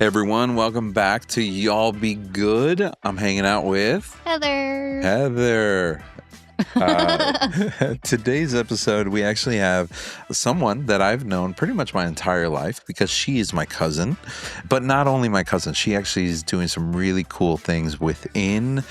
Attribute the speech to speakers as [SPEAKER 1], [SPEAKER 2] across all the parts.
[SPEAKER 1] Hey everyone, welcome back to Y'all Be Good. I'm hanging out with
[SPEAKER 2] Heather.
[SPEAKER 1] Today's episode, we actually have someone that I've known pretty much my entire life because she is my cousin. But not only my cousin, she actually is doing some really cool things within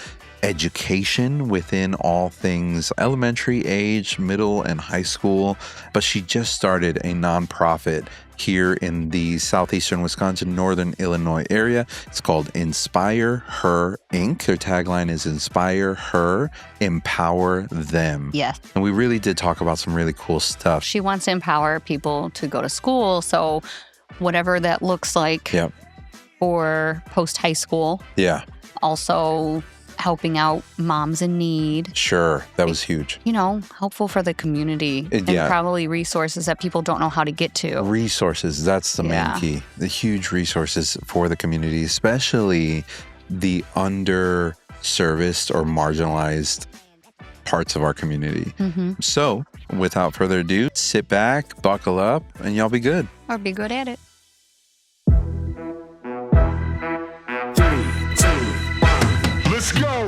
[SPEAKER 1] education, within all things elementary age, middle, and high school. But she just started a nonprofit here in the southeastern Wisconsin, northern Illinois area. It's called Inspire Her Inc. Their tagline is Inspire Her, Empower Them.
[SPEAKER 2] Yes.
[SPEAKER 1] And we really did talk about some really cool stuff.
[SPEAKER 2] She wants to empower people to go to school. So whatever that looks like for post-high school.
[SPEAKER 1] Yeah.
[SPEAKER 2] Also helping out moms in need.
[SPEAKER 1] Sure. That was huge.
[SPEAKER 2] You know, helpful for the community. And probably resources that people don't know how to get to.
[SPEAKER 1] Resources. That's the main key. The huge resources for the community, especially the underserviced or marginalized parts of our community.
[SPEAKER 2] Mm-hmm.
[SPEAKER 1] So without further ado, sit back, buckle up, and y'all be good.
[SPEAKER 2] Or be good at it.
[SPEAKER 3] Let's go.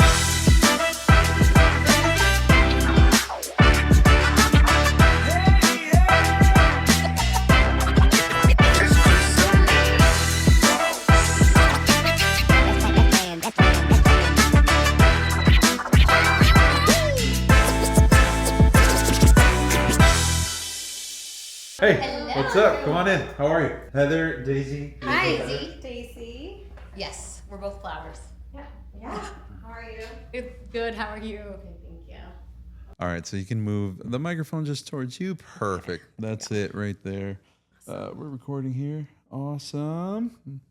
[SPEAKER 1] Hey, what's up? Come on in. How are you? Heather, Daisy.
[SPEAKER 4] Hi, Daisy.
[SPEAKER 5] Yes, we're both flowers.
[SPEAKER 4] Yeah. How are you?
[SPEAKER 5] It's good. How are you?
[SPEAKER 4] Okay, thank you.
[SPEAKER 1] All right, so you can move the microphone just towards you. Perfect. That's it right there. We're recording here. Awesome.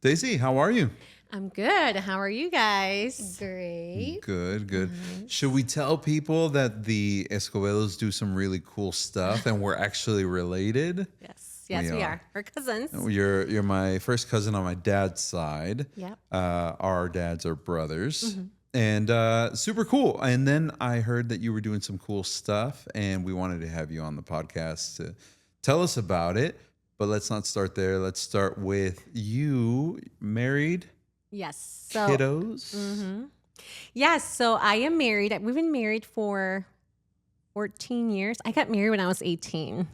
[SPEAKER 1] Daisy, how are you?
[SPEAKER 4] I'm good. How are you guys?
[SPEAKER 5] Great.
[SPEAKER 1] Good, good. Should we tell people that the Escobedos do some really cool stuff and we're actually related?
[SPEAKER 4] Yes, we are. We're cousins.
[SPEAKER 1] You're my first cousin on my dad's side.
[SPEAKER 4] Yep.
[SPEAKER 1] Our dads are brothers. And super cool. And then I heard that you were doing some cool stuff and we wanted to have you on the podcast to tell us about it. But let's not start there. Let's start with you married.
[SPEAKER 4] Yes.
[SPEAKER 1] Kiddos.
[SPEAKER 4] Yes. So I am married. We've been married for 14 years. I got married when I was 18.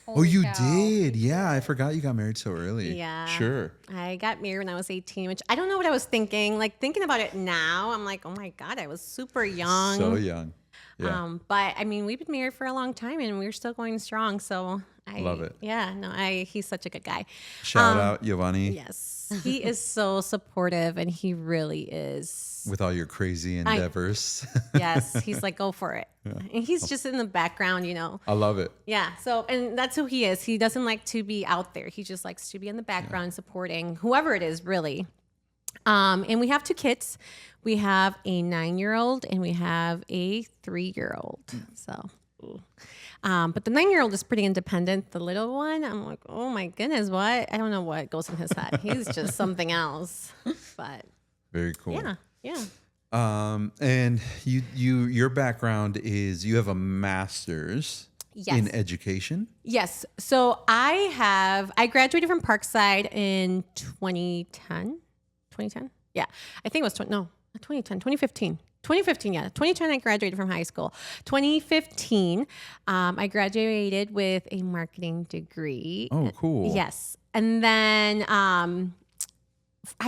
[SPEAKER 1] Oh, you did? Yeah, I forgot you got married so early.
[SPEAKER 4] Yeah.
[SPEAKER 1] Sure.
[SPEAKER 4] I got married when I was 18, which I don't know what I was thinking. Like thinking about it now, I'm like, oh my God, I was super young.
[SPEAKER 1] So young. Yeah.
[SPEAKER 4] But I mean, we've been married for a long time and we're still going strong. So I
[SPEAKER 1] love it.
[SPEAKER 4] Yeah, no, he's such a good guy.
[SPEAKER 1] Shout out Giovanni.
[SPEAKER 4] Yes, he is so supportive and he really is.
[SPEAKER 1] With all your crazy endeavors.
[SPEAKER 4] Yes, he's like, go for it. Yeah. And he's just in the background, you know.
[SPEAKER 1] I love it.
[SPEAKER 4] Yeah, so, and that's who he is. He doesn't like to be out there. He just likes to be in the background supporting whoever it is, really. And we have 2 kids. We have a 9-year-old and we have a 3-year-old. So, but the 9-year-old is pretty independent. The little one, I'm like, oh my goodness, what? I don't know what goes in his head. He's just something else. But
[SPEAKER 1] very cool.
[SPEAKER 4] Yeah.
[SPEAKER 1] And your background is you have a master's in education.
[SPEAKER 4] Yes. So I graduated from Parkside in 2010. 2010? Yeah. I think it was 2010, 2015. 2015, yeah. 2010, I graduated from high school. 2015, I graduated with a marketing degree.
[SPEAKER 1] Oh, cool.
[SPEAKER 4] Yes. And then, I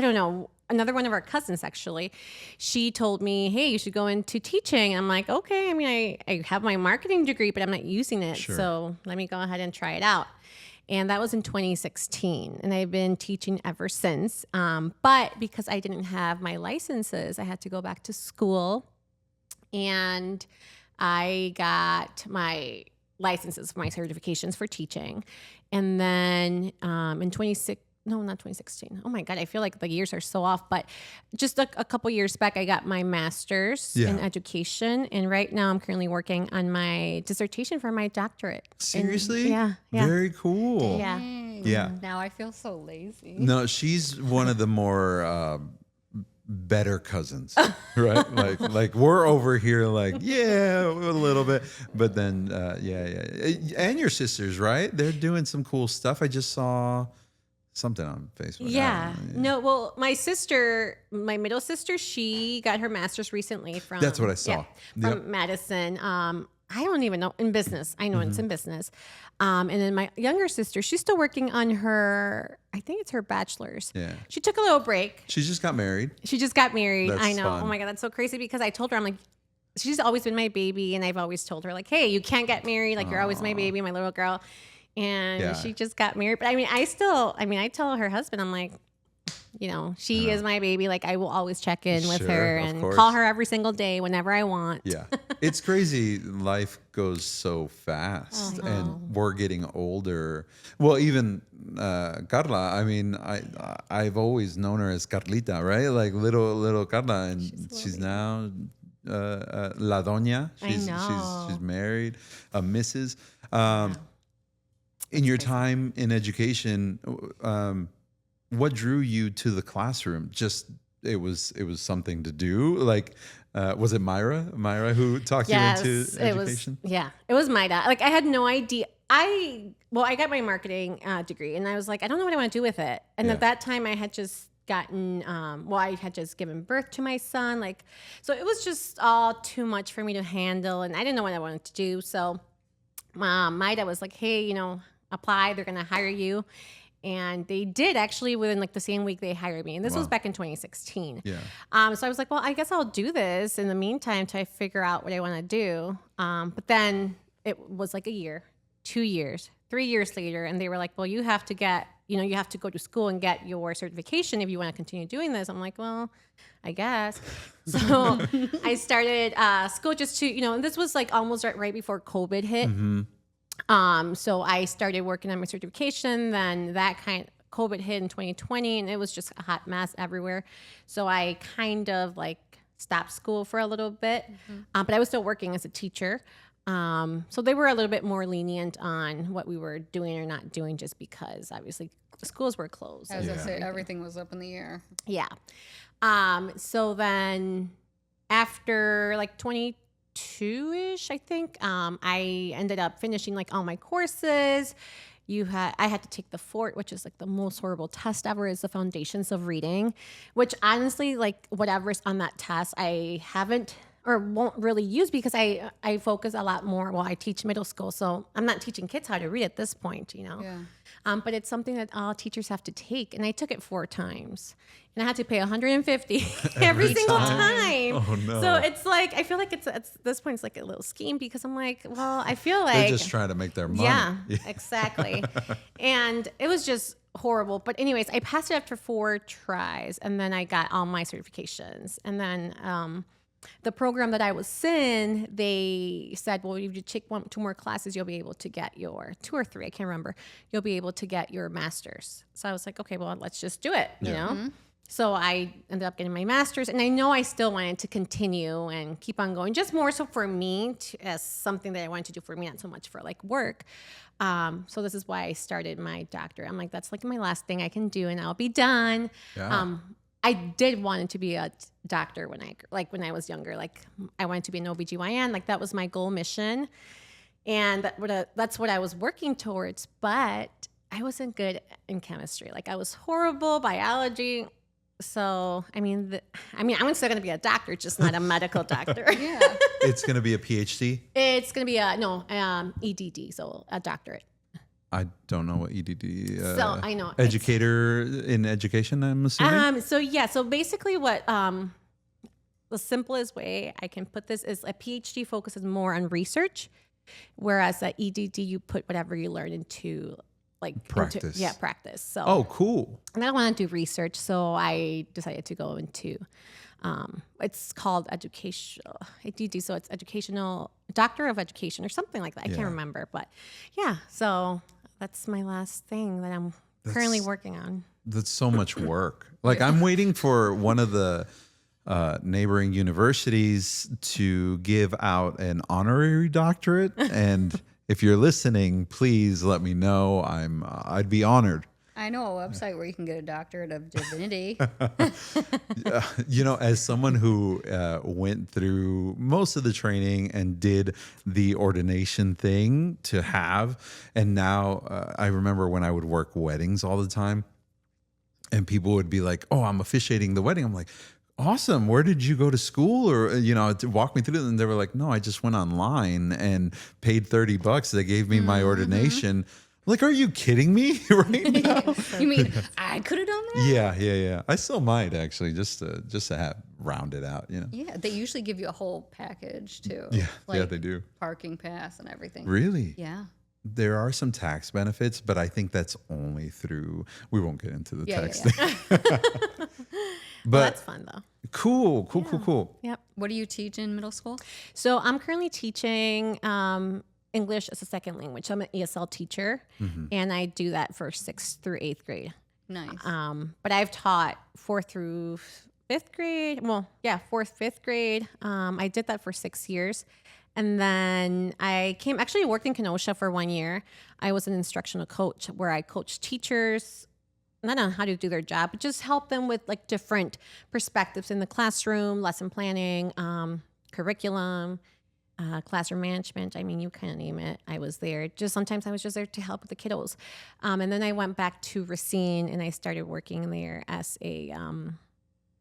[SPEAKER 4] don't know, another one of our cousins, actually, she told me, hey, you should go into teaching. I'm like, okay. I mean, I have my marketing degree, but I'm not using it.
[SPEAKER 1] Sure.
[SPEAKER 4] So let me go ahead and try it out. And that was in 2016. And I've been teaching ever since. But because I didn't have my licenses, I had to go back to school. And I got my licenses for my certifications for teaching. And then in 2016. Oh my God, I feel like the years are so off. But just a couple years back, I got my master's in education. And right now I'm currently working on my dissertation for my doctorate.
[SPEAKER 1] Seriously?
[SPEAKER 4] Yeah.
[SPEAKER 1] Very cool.
[SPEAKER 4] Yeah.
[SPEAKER 1] Yeah.
[SPEAKER 5] Now I feel so lazy.
[SPEAKER 1] No, she's one of the more better cousins, right? like we're over here like, yeah, a little bit. But then, yeah. And your sisters, right? They're doing some cool stuff. I just saw something on Facebook.
[SPEAKER 4] Yeah.
[SPEAKER 1] I don't know.
[SPEAKER 4] No, well, my middle sister, she got her master's recently from
[SPEAKER 1] That's what I saw.
[SPEAKER 4] from Madison. I don't even know in business. I know it's
[SPEAKER 1] Mm-hmm.
[SPEAKER 4] in business. And then my younger sister, she's still working on her, I think it's her bachelor's.
[SPEAKER 1] Yeah.
[SPEAKER 4] She took a little break.
[SPEAKER 1] She just got married.
[SPEAKER 4] She just got married.
[SPEAKER 1] That's
[SPEAKER 4] I know.
[SPEAKER 1] fun.
[SPEAKER 4] Oh my God, that's so crazy because I told her, I'm like, she's always been my baby. And I've always told her, like, hey, you can't get married. Like, you're always my baby, my little girl. And
[SPEAKER 1] Yeah.
[SPEAKER 4] she just got married. But I tell her husband, I'm like, she is my baby. Like, I will always check in with
[SPEAKER 1] Sure,
[SPEAKER 4] her
[SPEAKER 1] of
[SPEAKER 4] and
[SPEAKER 1] course.
[SPEAKER 4] call her every single day whenever I want.
[SPEAKER 1] Yeah. It's crazy. Life goes so fast and we're getting older. Well, even Carla, I mean, I've always known her as Carlita, right? Like little Carla. And she's now La Doña. She's married, Mrs. In your time in education, what drew you to the classroom? Just it was something to do. Like, was it Myra who talked you into education?
[SPEAKER 4] It was my dad. Like, I had no idea. I got my marketing degree, and I was like, I don't know what I want to do with it. And
[SPEAKER 1] Yeah.
[SPEAKER 4] at that time, I had just gotten, I had just given birth to my son. Like, so it was just all too much for me to handle, and I didn't know what I wanted to do. So, my dad was like, hey, apply. They're going to hire you. And they did actually within like the same week they hired me. And this was back in 2016.
[SPEAKER 1] Yeah.
[SPEAKER 4] So I was like, well, I guess I'll do this in the meantime till I figure out what I want to do. But then it was like a year, 2 years, 3 years later. And they were like, well, you have to you have to go to school and get your certification if you want to continue doing this. I'm like, well, I guess. So I started school just to, and this was like almost right before COVID hit.
[SPEAKER 1] Mm-hmm.
[SPEAKER 4] So I started working on my certification. Then COVID hit in 2020, and it was just a hot mess everywhere. So I kind of like stopped school for a little bit, but I was still working as a teacher. So they were a little bit more lenient on what we were doing or not doing, just because obviously schools were closed.
[SPEAKER 5] I was gonna say everything was up in the air.
[SPEAKER 4] Yeah. So then after like 22-ish, I think, I ended up finishing like all my courses. I had to take the FORT, which is like the most horrible test ever, is the foundations of reading, which honestly, like whatever's on that test, I haven't or won't really use because I focus a lot more. Well, I teach middle school, so I'm not teaching kids how to read at this point,
[SPEAKER 5] Yeah.
[SPEAKER 4] But it's something that all teachers have to take, and I took it 4 times, and I had to pay $150 every single time.
[SPEAKER 1] Oh no!
[SPEAKER 4] So it's like I feel like it's at this point it's like a little scheme because I'm like, well, I feel like
[SPEAKER 1] They're just trying to make their money.
[SPEAKER 4] yeah, exactly. And it was just horrible. But anyways, I passed it after 4 tries, and then I got all my certifications, and then. The program that I was in, they said, well, if you take 2 more classes, you'll be able to get your 2 or 3, I can't remember. You'll be able to get your master's. So I was like, okay, well, let's just do it, you know? So I ended up getting my master's, and I know I still wanted to continue and keep on going, just more so for me as something that I wanted to do for me, not so much for like work. So this is why I started my doctorate. I'm like, that's like my last thing I can do, and I'll be done.
[SPEAKER 1] Yeah.
[SPEAKER 4] I did want to be a doctor when I was younger. Like I wanted to be an OBGYN. Like that was my goal mission. And that's what I was working towards. But I wasn't good in chemistry. Like I was horrible, biology. So, I'm still going to be a doctor, just not a medical doctor.
[SPEAKER 5] Yeah.
[SPEAKER 1] It's going to be a PhD?
[SPEAKER 4] It's going to be EDD, so a doctorate.
[SPEAKER 1] I don't know what EDD.
[SPEAKER 4] So I know
[SPEAKER 1] Educator in education, I'm assuming.
[SPEAKER 4] So basically, what the simplest way I can put this is a PhD focuses more on research, whereas a EDD you put whatever you learn into like
[SPEAKER 1] practice.
[SPEAKER 4] Practice. So
[SPEAKER 1] Oh, cool.
[SPEAKER 4] and I don't want to do research, so I decided to go into. It's called educational EDD, so it's educational doctor of education or something like that. I
[SPEAKER 1] Yeah.
[SPEAKER 4] can't remember, but yeah. So that's my last thing that I'm currently working on.
[SPEAKER 1] That's so much work. Like I'm waiting for one of the neighboring universities to give out an honorary doctorate, and if you're listening, please let me know. I'd be honored.
[SPEAKER 5] I know a website where you can get a doctorate of divinity.
[SPEAKER 1] As someone who went through most of the training and did the ordination thing to have, and now I remember when I would work weddings all the time, and people would be like, "Oh, I'm officiating the wedding." I'm like, "Awesome. Where did you go to school?" Or, to walk me through it. And they were like, "No, I just went online and paid $30. They gave me my ordination." Like, are you kidding me right now?
[SPEAKER 5] You mean I could have done that?
[SPEAKER 1] Yeah. I still might actually, just to have round it out,
[SPEAKER 5] Yeah, they usually give you a whole package too.
[SPEAKER 1] Yeah, they do.
[SPEAKER 5] Parking pass and everything.
[SPEAKER 1] Really?
[SPEAKER 5] Yeah.
[SPEAKER 1] There are some tax benefits, but I think that's only through. We won't get into the tax thing. But
[SPEAKER 4] Well, that's fun though.
[SPEAKER 1] Cool.
[SPEAKER 4] Yep.
[SPEAKER 5] What do you teach in middle school?
[SPEAKER 4] So I'm currently teaching English as a second language. So I'm an ESL teacher, and I do that for 6th through 8th grade.
[SPEAKER 5] Nice.
[SPEAKER 4] But I've taught 4th through 5th grade. Well, yeah, 4th, 5th grade. I did that for 6 years. And then I actually worked in Kenosha for 1 year. I was an instructional coach where I coached teachers, not on how to do their job, but just help them with like different perspectives in the classroom, lesson planning, curriculum, classroom management. I mean, you kind of name it. I was there. Sometimes I was just there to help with the kiddos. And then I went back to Racine and I started working there as a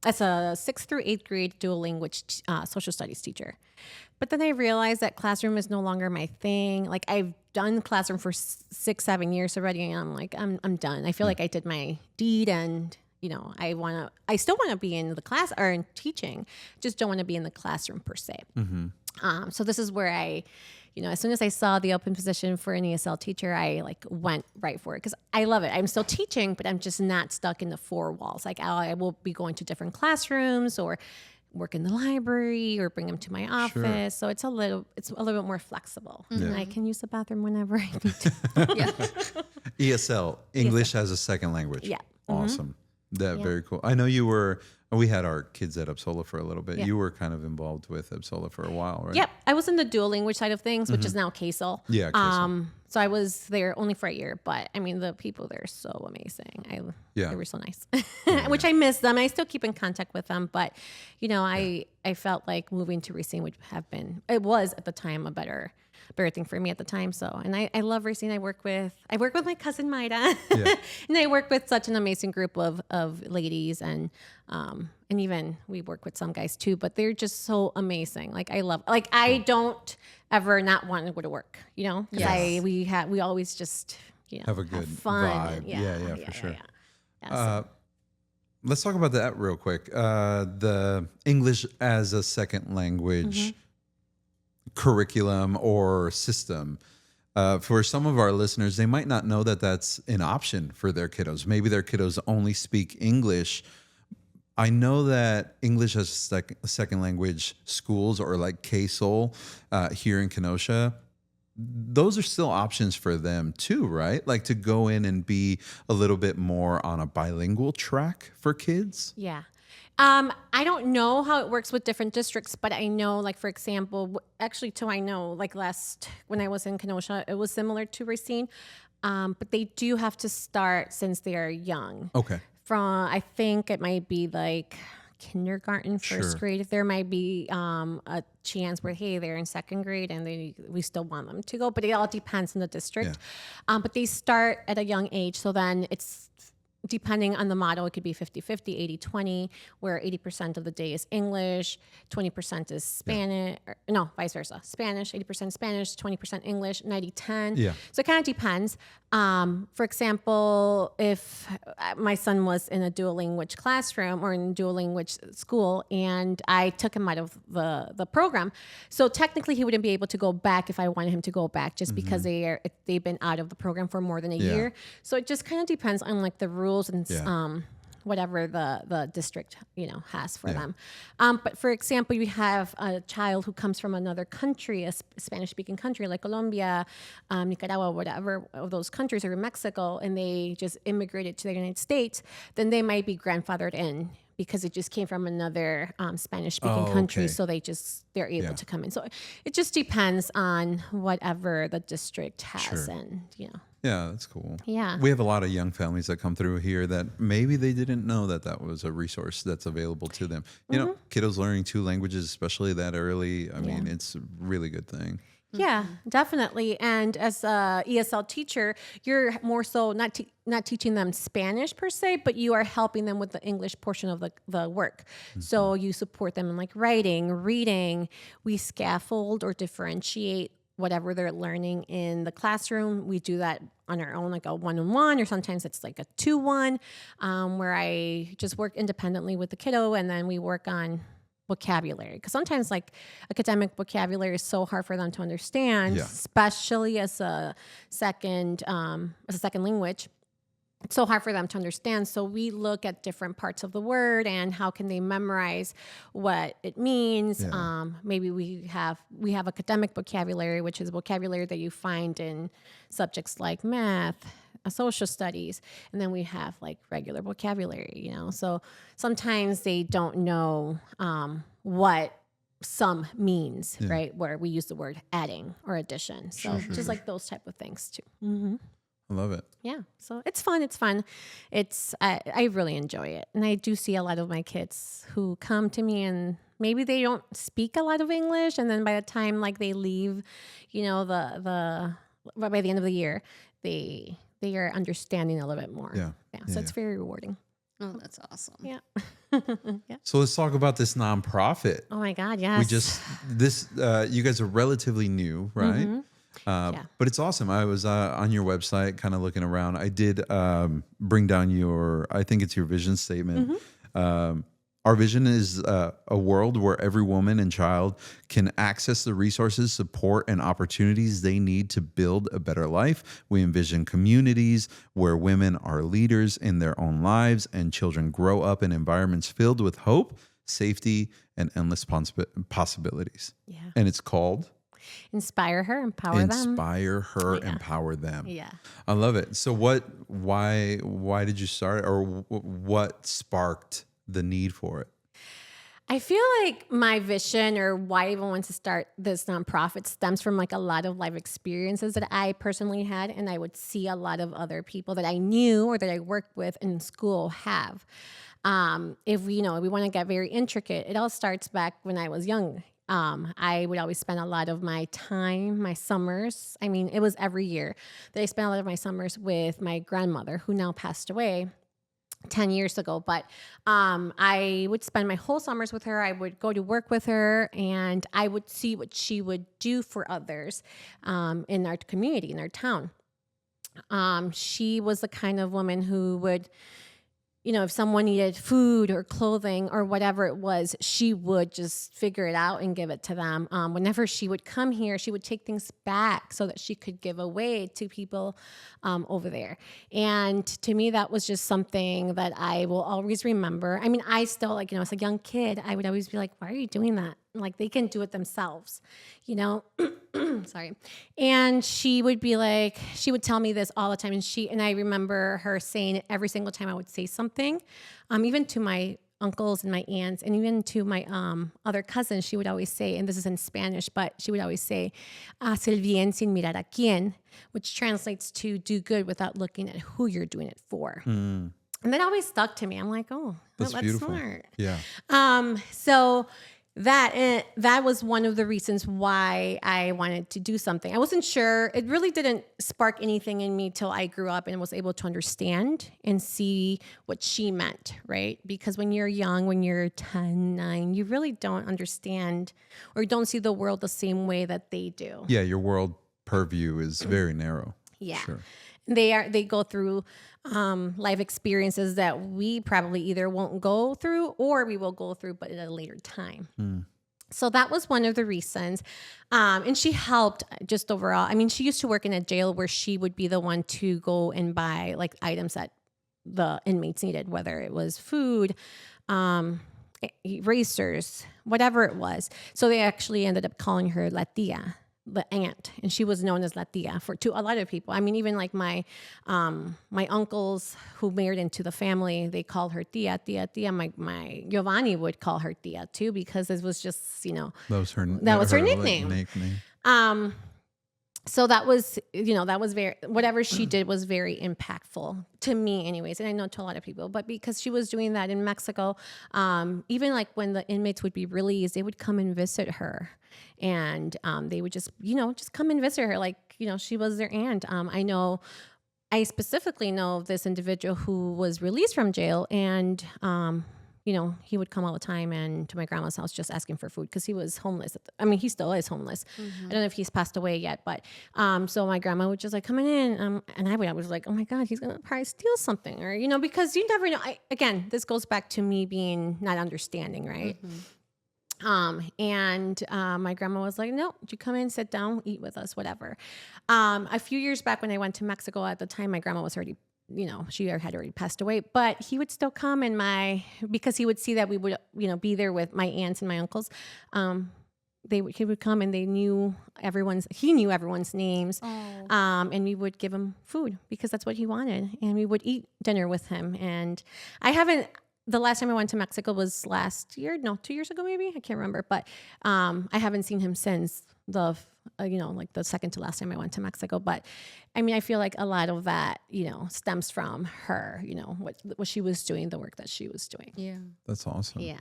[SPEAKER 4] 6th through 8th grade dual language social studies teacher. But then I realized that classroom is no longer my thing. Like I've done classroom for 6-7 years already, and I'm like, I'm done. I feel like I did my deed, and I still want to be in the class or in teaching, just don't want to be in the classroom per se. So this is where I, as soon as I saw the open position for an ESL teacher, I like went right for it because I love it. I'm still teaching, but I'm just not stuck in the 4 walls. Like I will be going to different classrooms or work in the library or bring them to my office. So it's a little bit more flexible. And I can use the bathroom whenever I need to.
[SPEAKER 1] ESL, English as a second language.
[SPEAKER 4] Yeah.
[SPEAKER 1] Awesome. Very cool. I know we had our kids at Upsola for a little bit. You were kind of involved with Upsola for a while, right?
[SPEAKER 4] Yep. I was in the dual language side of things, which is now KSL.
[SPEAKER 1] Yeah, KSL.
[SPEAKER 4] So I was there only for a year, but I mean, the people there are so amazing. They were so nice, which I miss them. I still keep in contact with them, but I felt like moving to Racine it was at the time a better thing for me at the time. So, and I love Racine. I work with my cousin Maida, and I work with such an amazing group of ladies, and even we work with some guys too, but they're just so amazing. Like I don't ever not want to go to work, because we always just,
[SPEAKER 1] have a good
[SPEAKER 4] fun.
[SPEAKER 1] vibe. Yeah, for sure.
[SPEAKER 4] Yeah,
[SPEAKER 1] let's talk about that real quick. The English as a second language curriculum or system. For some of our listeners, they might not know that that's an option for their kiddos. Maybe their kiddos only speak English. I know that English as a second language schools, or like KSOL here in Kenosha, those are still options for them too, right? Like to go in and be a little bit more on a bilingual track for kids.
[SPEAKER 4] Yeah. I don't know how it works with different districts, but I know, like, for example, when I was in Kenosha, it was similar to Racine, but they do have to start since they are young.
[SPEAKER 1] Okay.
[SPEAKER 4] I think it might be like kindergarten, first grade. There might be a chance where, hey, they're in 2nd grade and we still want them to go, but it all depends on the district. Yeah. But they start at a young age, so then it's, depending on the model, it could be 50-50, 80-20, where 80% of the day is English, 20% is Spanish, vice versa. Spanish, 80% Spanish, 20% English, 90-10.
[SPEAKER 1] Yeah.
[SPEAKER 4] So it kind of depends. For example, if my son was in a dual language classroom or in a dual language school and I took him out of the program, so technically he wouldn't be able to go back if I wanted him to go back, just because they've been out of the program for more than a year. So it just kind of depends on like the rules and whatever the district has for them. But for example, you have a child who comes from another country, a Spanish-speaking country like Colombia, Nicaragua, whatever of those countries, or Mexico, and they just immigrated to the United States, then they might be grandfathered in because it just came from another Spanish-speaking country, so they're able to come in. So it just depends on whatever the district has, and
[SPEAKER 1] Yeah, that's cool.
[SPEAKER 4] Yeah.
[SPEAKER 1] We have a lot of young families that come through here that maybe they didn't know that was a resource that's available to them. Kiddos learning 2 languages, especially that early, I mean, it's a really good thing.
[SPEAKER 4] Yeah, definitely. And as a ESL teacher, you're more so not teaching them Spanish per se, but you are helping them with the English portion of the work. So you support them in like writing, reading. We scaffold or differentiate whatever they're learning in the classroom. We do that on our own, like a 1-on-1, or sometimes it's like a 2-1, where I just work independently with the kiddo, and then we work on vocabulary, because sometimes like academic vocabulary is so hard for them to understand, especially as a second language. It's so hard for them to understand. So we look at different parts of the word and how can they memorize what it means. Maybe we have academic vocabulary, which is vocabulary that you find in subjects like math, social studies, and then we have like regular vocabulary, So sometimes they don't know what sum means, right? Where we use the word adding or addition. So just like those type of things too. Mm-hmm.
[SPEAKER 1] I love it.
[SPEAKER 4] Yeah. So it's fun. I really enjoy it. And I do see a lot of my kids who come to me and maybe they don't speak a lot of English. And then by the time like they leave, by the end of the year, they are understanding a little bit more. Yeah. So it's very rewarding.
[SPEAKER 5] Oh, that's awesome.
[SPEAKER 4] Yeah. Yeah.
[SPEAKER 1] So let's talk about this nonprofit.
[SPEAKER 4] Oh my God. Yes.
[SPEAKER 1] You guys are relatively new, right?
[SPEAKER 4] Mm-hmm.
[SPEAKER 1] But it's awesome. I was on your website kind of looking around. I did bring down I think it's your vision statement. Our vision is a world where every woman and child can access the resources, support, and opportunities they need to build a better life. We envision communities where women are leaders in their own lives and children grow up in environments filled with hope, safety, and endless possibilities. Yeah. And it's called
[SPEAKER 4] Inspire Her, Empower Them.
[SPEAKER 1] Inspire Her, Empower Them.
[SPEAKER 4] Yeah.
[SPEAKER 1] I love it. So why did you start, or what sparked the need for it?
[SPEAKER 4] I feel like my vision, or why I even want to start this nonprofit, stems from like a lot of life experiences that I personally had, and I would see a lot of other people that I knew or that I worked with in school have. If we want to get very intricate, it all starts back when I was young. I would always spend a lot of my time, my summers. I mean, it was every year that I spent a lot of my summers with my grandmother, who now passed away 10 years ago. But I would spend my whole summers with her. I would go to work with her, and I would see what she would do for others in our community, in our town. She was the kind of woman who would, if someone needed food or clothing or whatever it was, she would just figure it out and give it to them. Whenever she would come here, she would take things back so that she could give away to people over there. And to me, that was just something that I will always remember. I mean, I still, as a young kid, I would always be like, why are you doing that? Like, they can do it themselves, sorry. And she would be like, she would tell me this all the time. And I remember her saying it every single time I would say something, even to my uncles and my aunts, and even to my other cousins. She would always say, and this is in Spanish, but she would always say, haz el bien sin mirar a quién, which translates to do good without looking at who you're doing it for. And that always stuck to me. I'm like, oh, that's
[SPEAKER 1] beautiful.
[SPEAKER 4] smart.
[SPEAKER 1] Yeah.
[SPEAKER 4] So that was one of the reasons why I wanted to do something. I wasn't sure. It really didn't spark anything in me till I grew up and was able to understand and see what she meant, right? Because when you're young, when you're 10, 9, you really don't understand or don't see the world the same way that they do.
[SPEAKER 1] Yeah, your world purview is very narrow.
[SPEAKER 4] Yeah.
[SPEAKER 1] Sure.
[SPEAKER 4] They go through life experiences that we probably either won't go through or we will go through, but at a later time. So that was one of the reasons. And she helped just overall. I mean, she used to work in a jail where she would be the one to go and buy like items that the inmates needed, whether it was food, erasers, whatever it was. So they actually ended up calling her La Tia, the aunt, and she was known as La Tia to a lot of people. I mean, even like my uncles who married into the family, they called her Tia. My Giovanni would call her Tia too, because it was just,
[SPEAKER 1] that was her
[SPEAKER 4] nickname. So that was, that was whatever she did was very impactful to me anyways. And I know to a lot of people, but because she was doing that in Mexico, even like when the inmates would be released, they would come and visit her, and they would just, just come and visit her. Like, she was their aunt. I specifically know of this individual who was released from jail, and he would come all the time and to my grandma's house just asking for food because he was homeless. He still is homeless. I don't know if he's passed away yet, but so my grandma would just like coming in, and I was like, oh my God, he's gonna probably steal something, or because you never know. Again, this goes back to me being not understanding, right? My grandma was like, no, you come in, sit down, eat with us, whatever. A few years back when I went to Mexico, at the time, my grandma was already, she had already passed away, but he would still come because he would see that we would, be there with my aunts and my uncles. He would come and he knew everyone's names. And we would give him food because that's what he wanted. And we would eat dinner with him. And the last time I went to Mexico was 2 years ago, maybe. I can't remember, but I haven't seen him since the second to last time I went to Mexico. But I feel like a lot of that, stems from her, what she was doing, the work that she was doing.
[SPEAKER 5] Yeah.
[SPEAKER 1] That's awesome.
[SPEAKER 4] Yeah.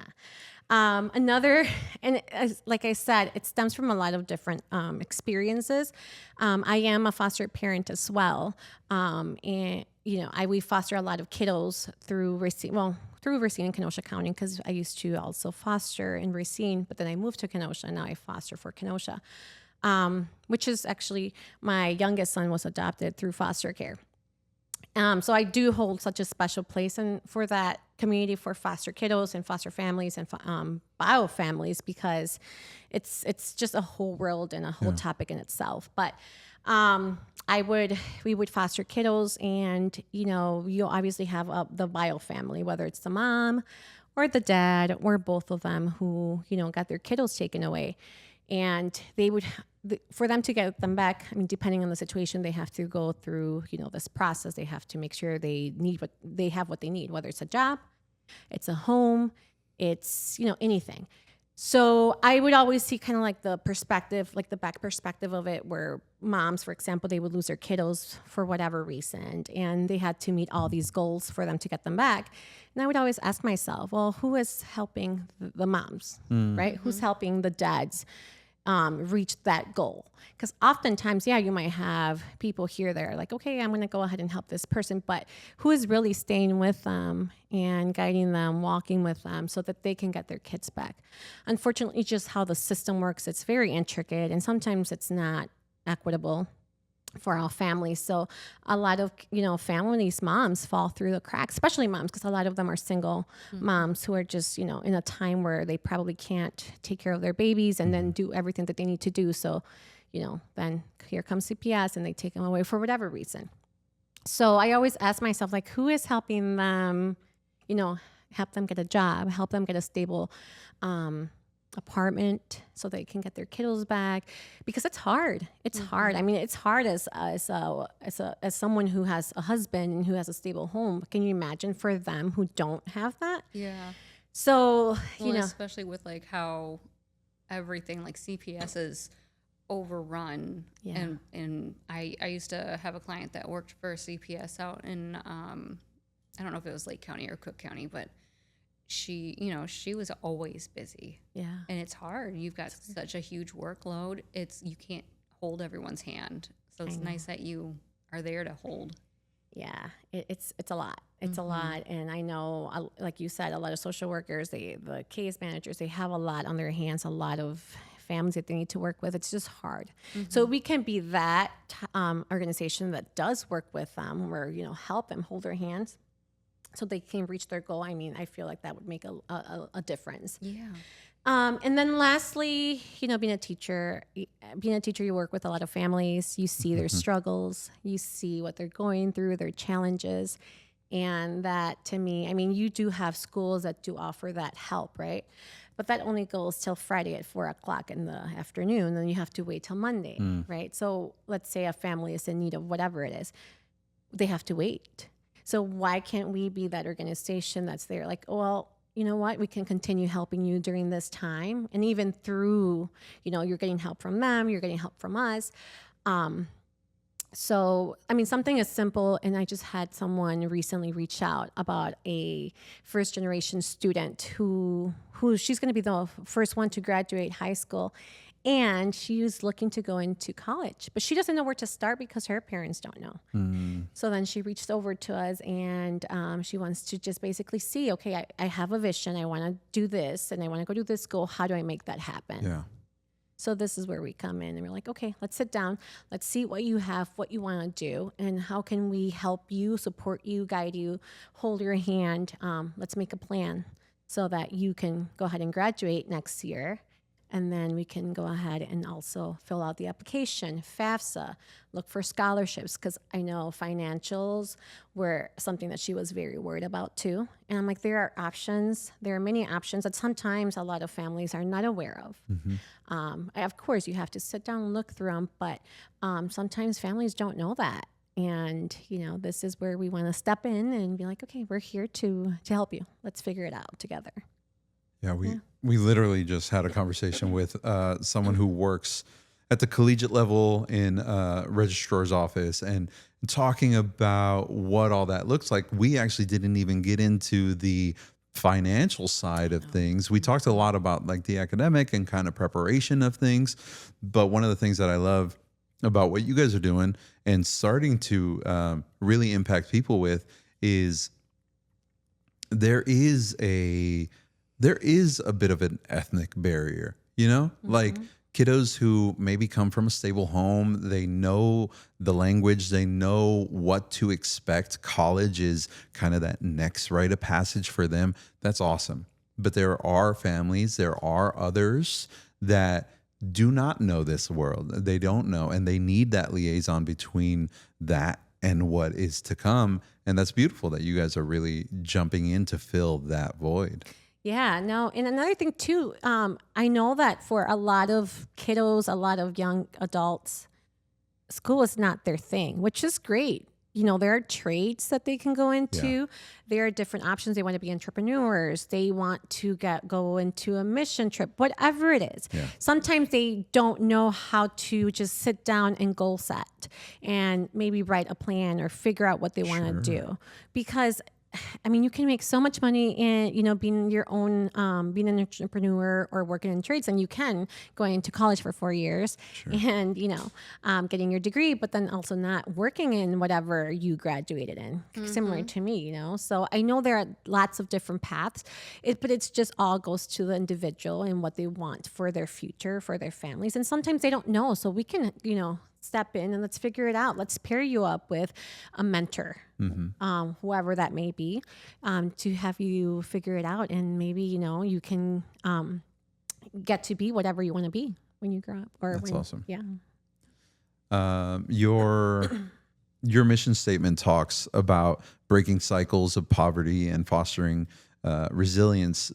[SPEAKER 4] Like I said, it stems from a lot of different experiences. I am a foster parent as well. And, we foster a lot of kiddos through Racine and Kenosha County, because I used to also foster in Racine, but then I moved to Kenosha, and now I foster for Kenosha, which is actually my youngest son was adopted through foster care. So I do hold such a special place for that community for foster kiddos and foster families and bio families, because it's just a whole world and a whole topic in itself. But we would foster kiddos, and you obviously have the bio family, whether it's the mom or the dad or both of them who got their kiddos taken away, and they would. For them to get them back, depending on the situation, they have to go through, this process. They have to make sure they have what they need, whether it's a job, it's a home, it's, anything. So I would always see kind of like the perspective, like the back perspective of it, where moms, for example, they would lose their kiddos for whatever reason, and they had to meet all these goals for them to get them back. And I would always ask myself, well, who is helping the moms, right? Who's helping the dads reach that goal? Because oftentimes, you might have people here that are like, okay, I'm going to go ahead and help this person, but who is really staying with them and guiding them, walking with them so that they can get their kids back? Unfortunately, just how the system works, it's very intricate, and sometimes it's not equitable for our families. So a lot of, families, moms fall through the cracks, especially moms, because a lot of them are single moms who are just, in a time where they probably can't take care of their babies and then do everything that they need to do. So, then here comes CPS and they take them away for whatever reason. So I always ask myself, like, who is helping them, help them get a job, help them get a stable apartment so they can get their kiddos back, because it's hard. It's hard. It's hard as someone who has a husband and who has a stable home. Can you imagine for them who don't have that?
[SPEAKER 5] Yeah.
[SPEAKER 4] So,
[SPEAKER 5] especially with like how everything like CPS is overrun.
[SPEAKER 4] Yeah.
[SPEAKER 5] And I used to have a client that worked for CPS out in, I don't know if it was Lake County or Cook County, but she was always busy. Yeah. And it's hard. You've got such a huge workload. You can't hold everyone's hand. So it's nice that you are there to hold.
[SPEAKER 4] Yeah. It's a lot. It's a lot. And I know, like you said, a lot of social workers, the case managers, they have a lot on their hands, a lot of families that they need to work with. It's just hard. So we can be that organization that does work with them, where, help them hold their hands so they can reach their goal. I feel like that would make a difference.
[SPEAKER 5] Yeah.
[SPEAKER 4] And then lastly, being a teacher, you work with a lot of families. You see their struggles. You see what they're going through, their challenges. And that, to me, you do have schools that do offer that help, right? But that only goes till Friday at 4:00 in the afternoon. And you have to wait till Monday, right? So let's say a family is in need of whatever it is. They have to wait. So why can't we be that organization that's there? Like, well, you know what? We can continue helping you during this time. And even through, you're getting help from them, you're getting help from us. So, I mean, something as simple, and I just had someone recently reach out about a first generation student who she's going to be the first one to graduate high school. And she was looking to go into college, but she doesn't know where to start because her parents don't know. So then she reached over to us, and she wants to just basically see, okay, I have a vision. I want to do this, and I want to go to this school. How do I make that happen?
[SPEAKER 1] Yeah.
[SPEAKER 4] So this is where we come in, and we're like, okay, let's sit down. Let's see what you have, what you want to do, and how can we help you, support you, guide you, hold your hand. Let's make a plan so that you can go ahead and graduate next year. And then we can go ahead and also fill out the application, FAFSA, look for scholarships, because I know financials were something that she was very worried about too. And I'm like, there are options. There are many options that sometimes a lot of families are not aware of. Of course, you have to sit down and look through them, but sometimes families don't know that. And, this is where we want to step in and be like, okay, we're here to help you. Let's figure it out together.
[SPEAKER 6] Yeah, we literally just had a conversation with someone who works at the collegiate level in a registrar's office and talking about what all that looks like. We actually didn't even get into the financial side of things. We talked a lot about like the academic and kind of preparation of things. But one of the things that I love about what you guys are doing and starting to really impact people with is there is a bit of an ethnic barrier, like kiddos who maybe come from a stable home. They know the language, they know what to expect. College is kind of that next rite of passage for them. That's awesome. But there are families, there are others that do not know this world. They don't know, and they need that liaison between that and what is to come. And that's beautiful that you guys are really jumping in to fill that void.
[SPEAKER 4] Yeah, no. And another thing too, I know that for a lot of kiddos, a lot of young adults, school is not their thing, which is great. There are trades that they can go into. Yeah. There are different options. They want to be entrepreneurs. They want to go into a mission trip, whatever it is. Yeah. Sometimes they don't know how to just sit down and goal set and maybe write a plan or figure out what they want to do. Because you can make so much money in, being your own, being an entrepreneur or working in trades, and you can going to college for 4 years and, getting your degree, but then also not working in whatever you graduated in, similar to me, So I know there are lots of different paths, but it's just all goes to the individual and what they want for their future, for their families. And sometimes they don't know. So we can, step in and let's figure it out. Let's pair you up with a mentor, whoever that may be, to have you figure it out. And maybe, you can get to be whatever you want to be when you grow up.
[SPEAKER 6] That's awesome.
[SPEAKER 4] Yeah.
[SPEAKER 6] Your mission statement talks about breaking cycles of poverty and fostering resilience.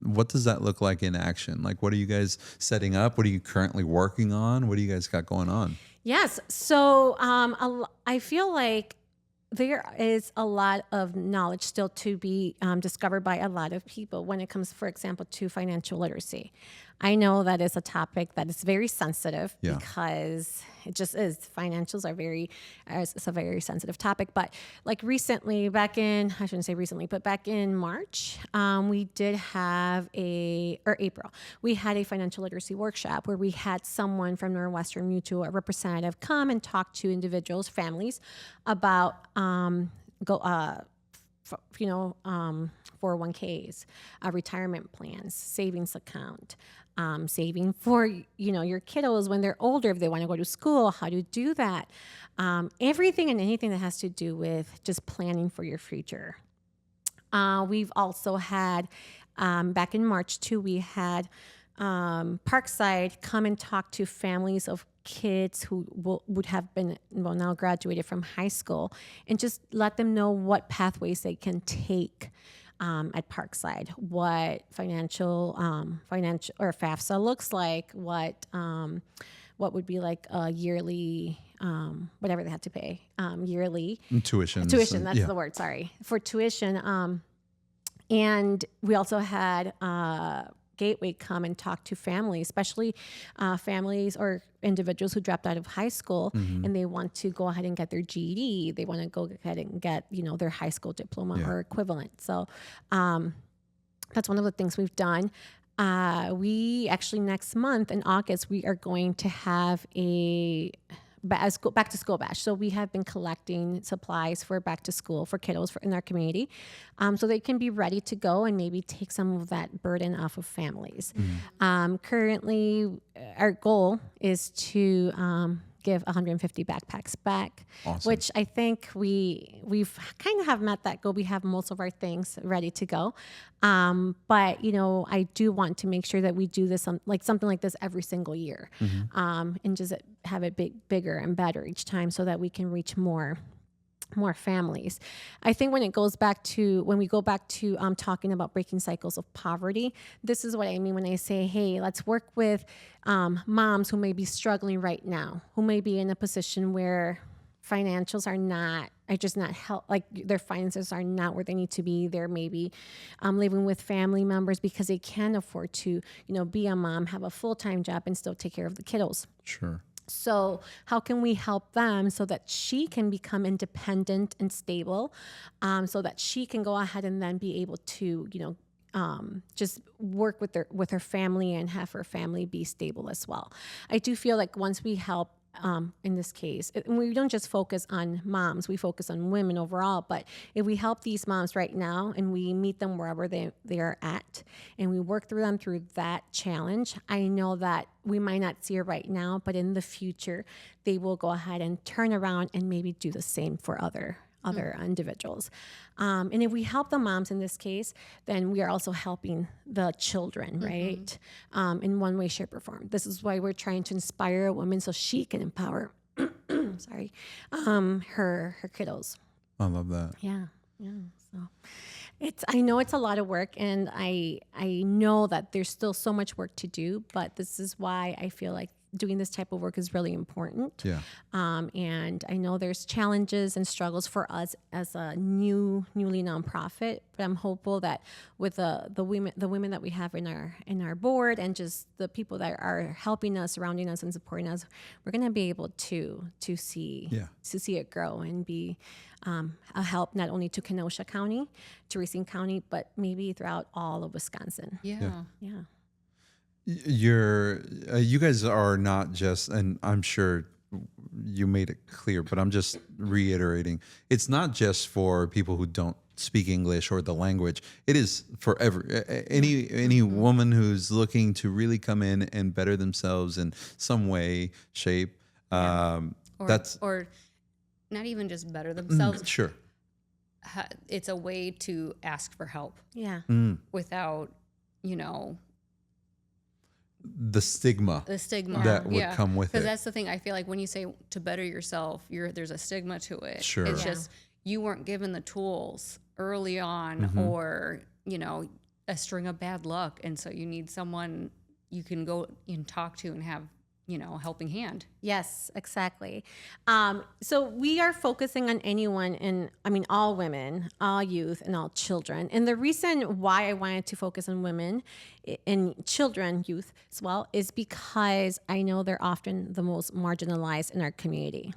[SPEAKER 6] What does that look like in action? Like, what are you guys setting up? What are you currently working on? What do you guys got going on?
[SPEAKER 4] Yes. So I feel like there is a lot of knowledge still to be discovered by a lot of people when it comes, for example, to financial literacy. I know that is a topic that is very sensitive because it just is. Financials are it's a very sensitive topic. But like recently, back in March, we did have April, we had a financial literacy workshop where we had someone from Northwestern Mutual, a representative, come and talk to individuals, families about 401ks, retirement plans, savings account, saving for, your kiddos when they're older, if they want to go to school, how to do that. Everything and anything that has to do with just planning for your future. We've also had, back in March too, we had Parkside come and talk to families of kids who would have been now graduated from high school, and just let them know what pathways they can take at Parkside, what financial or FAFSA looks like, what would be like a yearly, whatever they had to pay, yearly.
[SPEAKER 6] Tuition,
[SPEAKER 4] that's the word, sorry. For tuition. And we also had gateway come and talk to families, especially families or individuals who dropped out of high school and they want to go ahead and get their GED. They want to go ahead and get, their high school diploma or equivalent. So that's one of the things we've done. We actually next month in August, we are going to have a back to school bash. So we have been collecting supplies for back to school for kiddos in our community, so they can be ready to go and maybe take some of that burden off of families. Currently, our goal is to give 150 backpacks back, which I think we've kind of have met that goal. We have most of our things ready to go. But, I do want to make sure that we do this, something like this every single year, and just have it bigger and better each time so that we can reach more families. I think when we go back to talking about breaking cycles of poverty, this is what I mean when I say, hey, let's work with moms who may be struggling right now, who may be in a position where financials are just not help, like their finances are not where they need to be. They're maybe living with family members because they can't afford to, be a mom, have a full-time job and still take care of the kiddos.
[SPEAKER 6] Sure.
[SPEAKER 4] So how can we help them so that she can become independent and stable, so that she can go ahead and then be able to, just work with her family and have her family be stable as well. I do feel like once we help, in this case, we don't just focus on moms, we focus on women overall, but if we help these moms right now and we meet them wherever they are at and we work through them through that challenge, I know that we might not see it right now, but in the future, they will go ahead and turn around and maybe do the same for other individuals. And if we help the moms in this case, then we are also helping the children, right? In one way, shape, or form. This is why we're trying to inspire a woman so she can empower, her kiddos.
[SPEAKER 6] I love that.
[SPEAKER 4] Yeah. So I know it's a lot of work, and I know that there's still so much work to do, but this is why I feel like doing this type of work is really important.
[SPEAKER 6] Yeah.
[SPEAKER 4] And I know there's challenges and struggles for us as a newly nonprofit, but I'm hopeful that with the women that we have in our board and just the people that are helping us, surrounding us, and supporting us, we're going to be able to see it grow and be a help not only to Kenosha County, to Racine County, but maybe throughout all of Wisconsin.
[SPEAKER 5] Yeah.
[SPEAKER 6] You guys are not just, and I'm sure you made it clear, but I'm just reiterating, it's not just for people who don't speak English or the language. It is for any woman who's looking to really come in and better themselves in some way, shape.
[SPEAKER 5] Or not even just better themselves.
[SPEAKER 6] Sure.
[SPEAKER 5] It's a way to ask for help.
[SPEAKER 4] Yeah.
[SPEAKER 5] Without,
[SPEAKER 6] the stigma that would come with it.
[SPEAKER 5] Because that's the thing. I feel like when you say to better yourself, there's a stigma to it.
[SPEAKER 6] Sure.
[SPEAKER 5] It's just you weren't given the tools early on, or a string of bad luck, and so you need someone you can go and talk to and have a helping hand.
[SPEAKER 4] Yes, exactly. So we are focusing on all women, all youth, and all children. And the reason why I wanted to focus on women and children, youth as well, is because I know they're often the most marginalized in our community.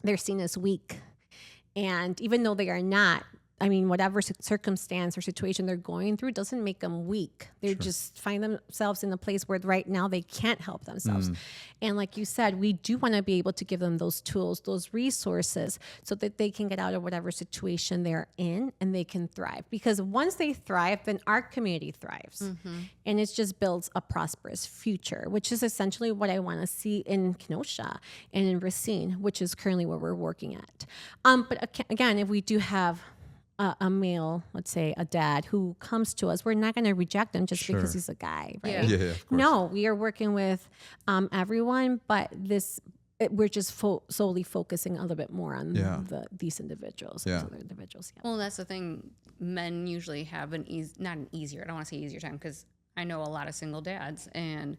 [SPEAKER 4] They're seen as weak. And even though they are not, whatever circumstance or situation they're going through doesn't make them weak. They just find themselves in a place where right now they can't help themselves. And like you said, we do want to be able to give them those tools, those resources, so that they can get out of whatever situation they're in and they can thrive. Because once they thrive, then our community thrives. And it just builds a prosperous future, which is essentially what I want to see in Kenosha and in Racine, which is currently where we're working at. But again, if we do have a male, let's say a dad who comes to us, we're not going to reject him just because he's a guy, right?
[SPEAKER 6] Yeah, of course.
[SPEAKER 4] No, we are working with everyone, but we're just solely focusing a little bit more on these individuals. These other individuals. Yeah.
[SPEAKER 5] Well, that's the thing. Men usually have I don't want to say easier time, because I know a lot of single dads, and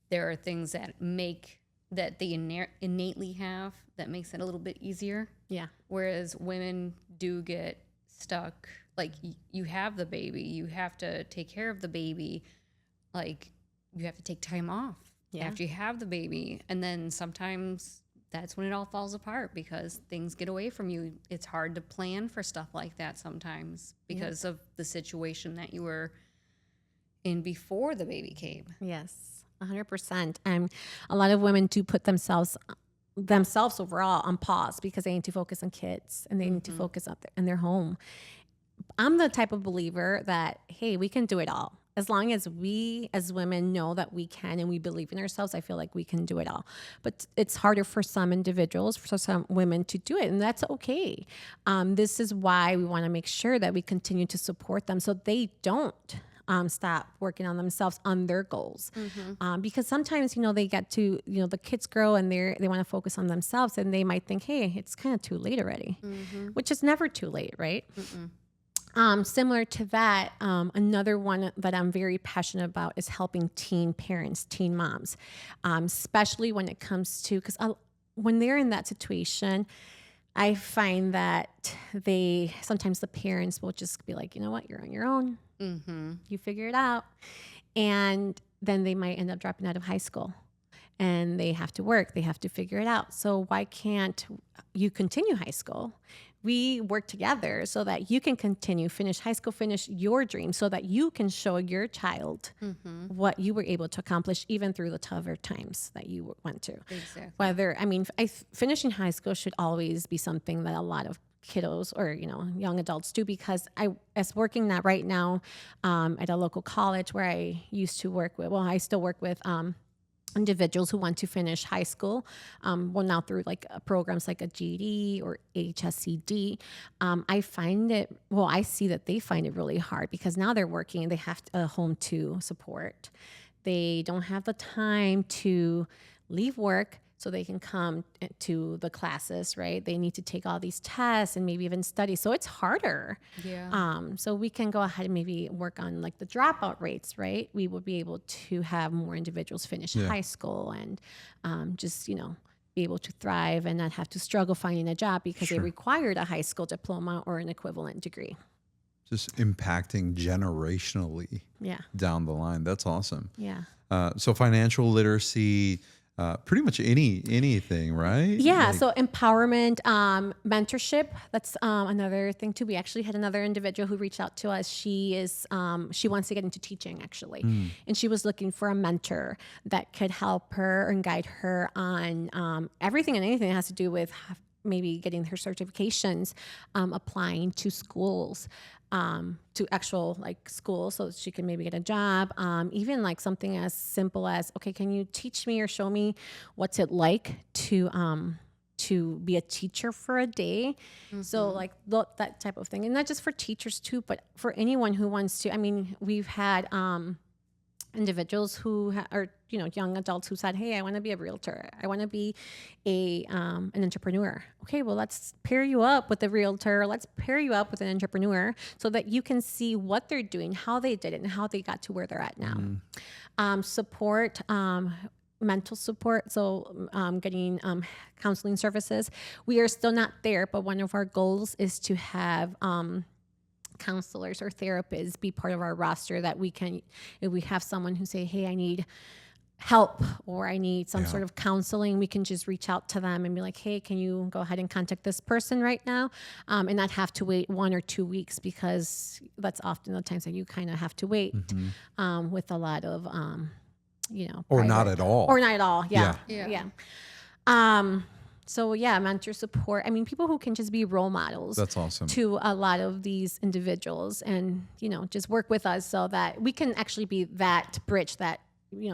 [SPEAKER 5] there are things that they innately have that makes it a little bit easier.
[SPEAKER 4] Yeah.
[SPEAKER 5] Whereas women do get stuck. Like, you have the baby, you have to take care of the baby, like you have to take time off after you have the baby. And then sometimes that's when it all falls apart because things get away from you. It's hard to plan for stuff like that sometimes because of the situation that you were in before the baby came.
[SPEAKER 4] Yes, 100%. And a lot of women do put themselves overall on pause because they need to focus on kids and they need to focus in their home. I'm the type of believer that, hey, we can do it all. As long as we as women know that we can and we believe in ourselves, I feel like we can do it all. But it's harder for some individuals, for some women to do it, and that's okay. This is why we want to make sure that we continue to support them so they don't stop working on themselves, on their goals. Because sometimes, they get to, the kids grow and they want to focus on themselves and they might think, hey, it's kind of too late already, which is never too late, right? Similar to that, another one that I'm very passionate about is helping teen parents, teen moms, especially when it comes to, because when they're in that situation, I find that sometimes the parents will just be like, you know what, you're on your own. You figure it out. And then they might end up dropping out of high school and they have to work. They have to figure it out. So why can't you continue high school? We work together so that you can finish high school, finish your dream so that you can show your child what you were able to accomplish even through the tougher times that you went through.
[SPEAKER 5] Exactly.
[SPEAKER 4] Finishing high school should always be something that a lot of kiddos or, young adults do, because as working that right now at a local college where I used to work with, I still work with individuals who want to finish high school, now through like programs like a GED or HSCD, I see that they find it really hard because now they're working and they have a home to support. They don't have the time to leave work so they can come to the classes, right? They need to take all these tests and maybe even study. So it's harder.
[SPEAKER 5] Yeah.
[SPEAKER 4] So we can go ahead and maybe work on like the dropout rates, right? We would be able to have more individuals finish high school and just, be able to thrive and not have to struggle finding a job because they required a high school diploma or an equivalent degree.
[SPEAKER 6] Just impacting generationally down the line. That's awesome.
[SPEAKER 4] Yeah.
[SPEAKER 6] So financial literacy, pretty much anything, right?
[SPEAKER 4] Yeah. So empowerment, mentorship. That's another thing too. We actually had another individual who reached out to us. She wants to get into teaching actually, and she was looking for a mentor that could help her and guide her on everything and anything that has to do with maybe getting her certifications, applying to schools, to actual like schools so that she can maybe get a job. Even like something as simple as, okay, can you teach me or show me what's it like to be a teacher for a day? So like that type of thing. And not just for teachers too, but for anyone who wants to. We've had individuals who are young adults who said, hey, I want to be a realtor, I want to be an entrepreneur. Okay, well, let's pair you up with a realtor, let's pair you up with an entrepreneur so that you can see what they're doing, how they did it, and how they got to where they're at now. Support, mental support, so getting counseling services. We are still not there, but one of our goals is to have counselors or therapists be part of our roster, that we can, if we have someone who say, hey, I need help or I need some sort of counseling, we can just reach out to them and be like, hey, can you go ahead and contact this person right now, and not have to wait 1 or 2 weeks, because that's often the times that you kind of have to wait with a lot of
[SPEAKER 6] or not at all,
[SPEAKER 4] So mentor support. People who can just be role models.
[SPEAKER 6] That's awesome.
[SPEAKER 4] To a lot of these individuals, and just work with us so that we can actually be that bridge that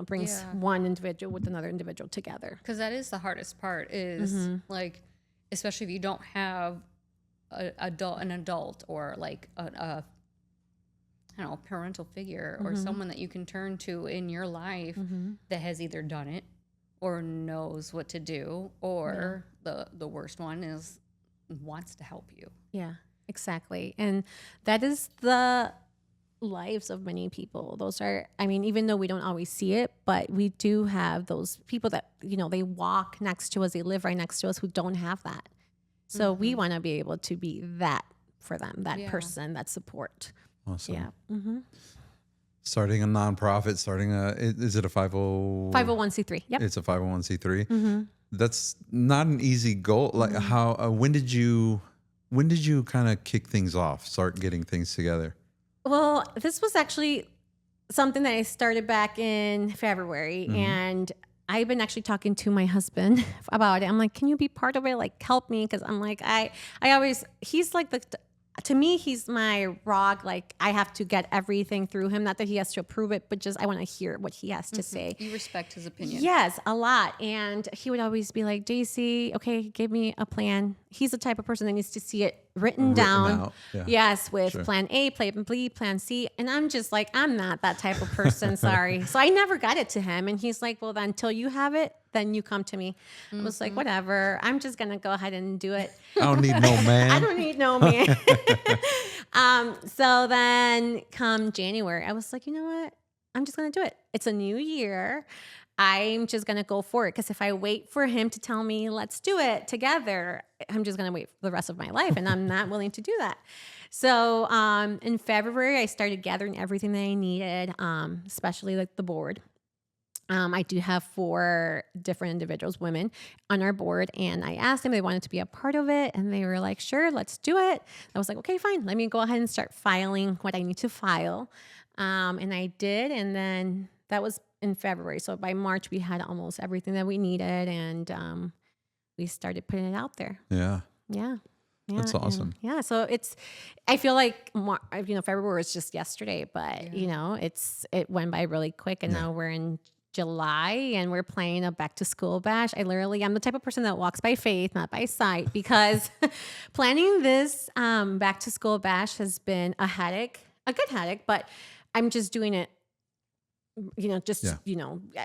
[SPEAKER 4] brings one individual with another individual together.
[SPEAKER 5] Because that is the hardest part. Is like, especially if you don't have an adult or like a parental figure or someone that you can turn to in your life that has either done it or knows what to do, or the worst one is wants to help you.
[SPEAKER 4] Yeah, exactly. And that is the lives of many people. Those are, even though we don't always see it, but we do have those people that, they walk next to us, they live right next to us, who don't have that. So we want to be able to be that for them, that person, that support.
[SPEAKER 6] Awesome.
[SPEAKER 4] Yeah.
[SPEAKER 6] Starting a nonprofit, is it a 50?
[SPEAKER 4] 501c3. Yep.
[SPEAKER 6] It's a 501c3. That's not an easy goal. Like how, when did you kind of kick things off, start getting things together?
[SPEAKER 4] Well, this was actually something that I started back in February, and I've been actually talking to my husband about it. I'm like, can you be part of it? Like, help me. Cause I'm like, he's like to me, he's my rock. Like, I have to get everything through him. Not that he has to approve it, but just I want to hear what he has to say.
[SPEAKER 5] You respect his opinion.
[SPEAKER 4] Yes, a lot. And he would always be like, JC, okay, give me a plan. He's the type of person that needs to see it written down.
[SPEAKER 6] Out. Yeah.
[SPEAKER 4] Yes, with plan A, plan B, plan C. And I'm just like, I'm not that type of person. Sorry. So I never got it to him. And he's like, well, then until you have it, then you come to me. I was like, whatever. I'm just going to go ahead and do it.
[SPEAKER 6] I don't need no man.
[SPEAKER 4] I don't need no man. So then come January, I was like, you know what? I'm just going to do it. It's a new year. I'm just going to go for it. Because if I wait for him to tell me, let's do it together, I'm just going to wait for the rest of my life. And I'm not willing to do that. So in February, I started gathering everything that I needed, especially like the board. I do have 4 different individuals, women, on our board. And I asked them if they wanted to be a part of it. And they were like, sure, let's do it. I was like, okay, fine. Let me go ahead and start filing what I need to file. And I did. And then that was in February. So by March, we had almost everything that we needed. And we started putting it out there.
[SPEAKER 6] Yeah.
[SPEAKER 4] Yeah. Yeah,
[SPEAKER 6] that's awesome.
[SPEAKER 4] Yeah. So I feel like, February was just yesterday, but it went by really quick. And now we're in July and we're playing a back to school bash. I'm the type of person that walks by faith, not by sight, because planning this back to school bash has been a good headache, but I'm just doing it,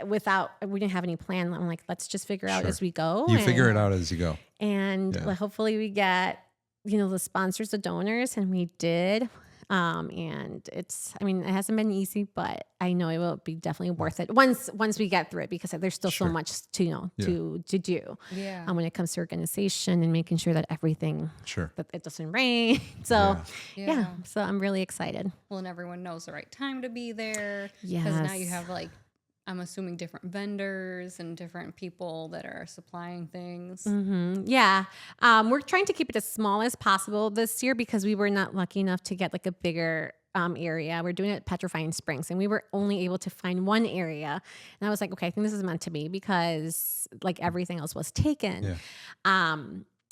[SPEAKER 4] without, we didn't have any plan. I'm like, let's just figure out as we go.
[SPEAKER 6] You figure it out as you go.
[SPEAKER 4] And hopefully we get, the sponsors, the donors, and we did. And it hasn't been easy, but I know it will be definitely worth it once we get through it, because there's still so much to do.
[SPEAKER 5] Yeah.
[SPEAKER 4] When it comes to organization and making sure that everything, that it doesn't rain. So so I'm really excited.
[SPEAKER 5] Well, and everyone knows the right time to be there.
[SPEAKER 4] Yes.
[SPEAKER 5] Because now you have I'm assuming different vendors and different people that are supplying things.
[SPEAKER 4] Mm-hmm. Yeah. We're trying to keep it as small as possible this year because we were not lucky enough to get a bigger area. We're doing it at Petrifying Springs, and we were only able to find one area. And I was like, okay, I think this is meant to be, because everything else was taken. Yeah.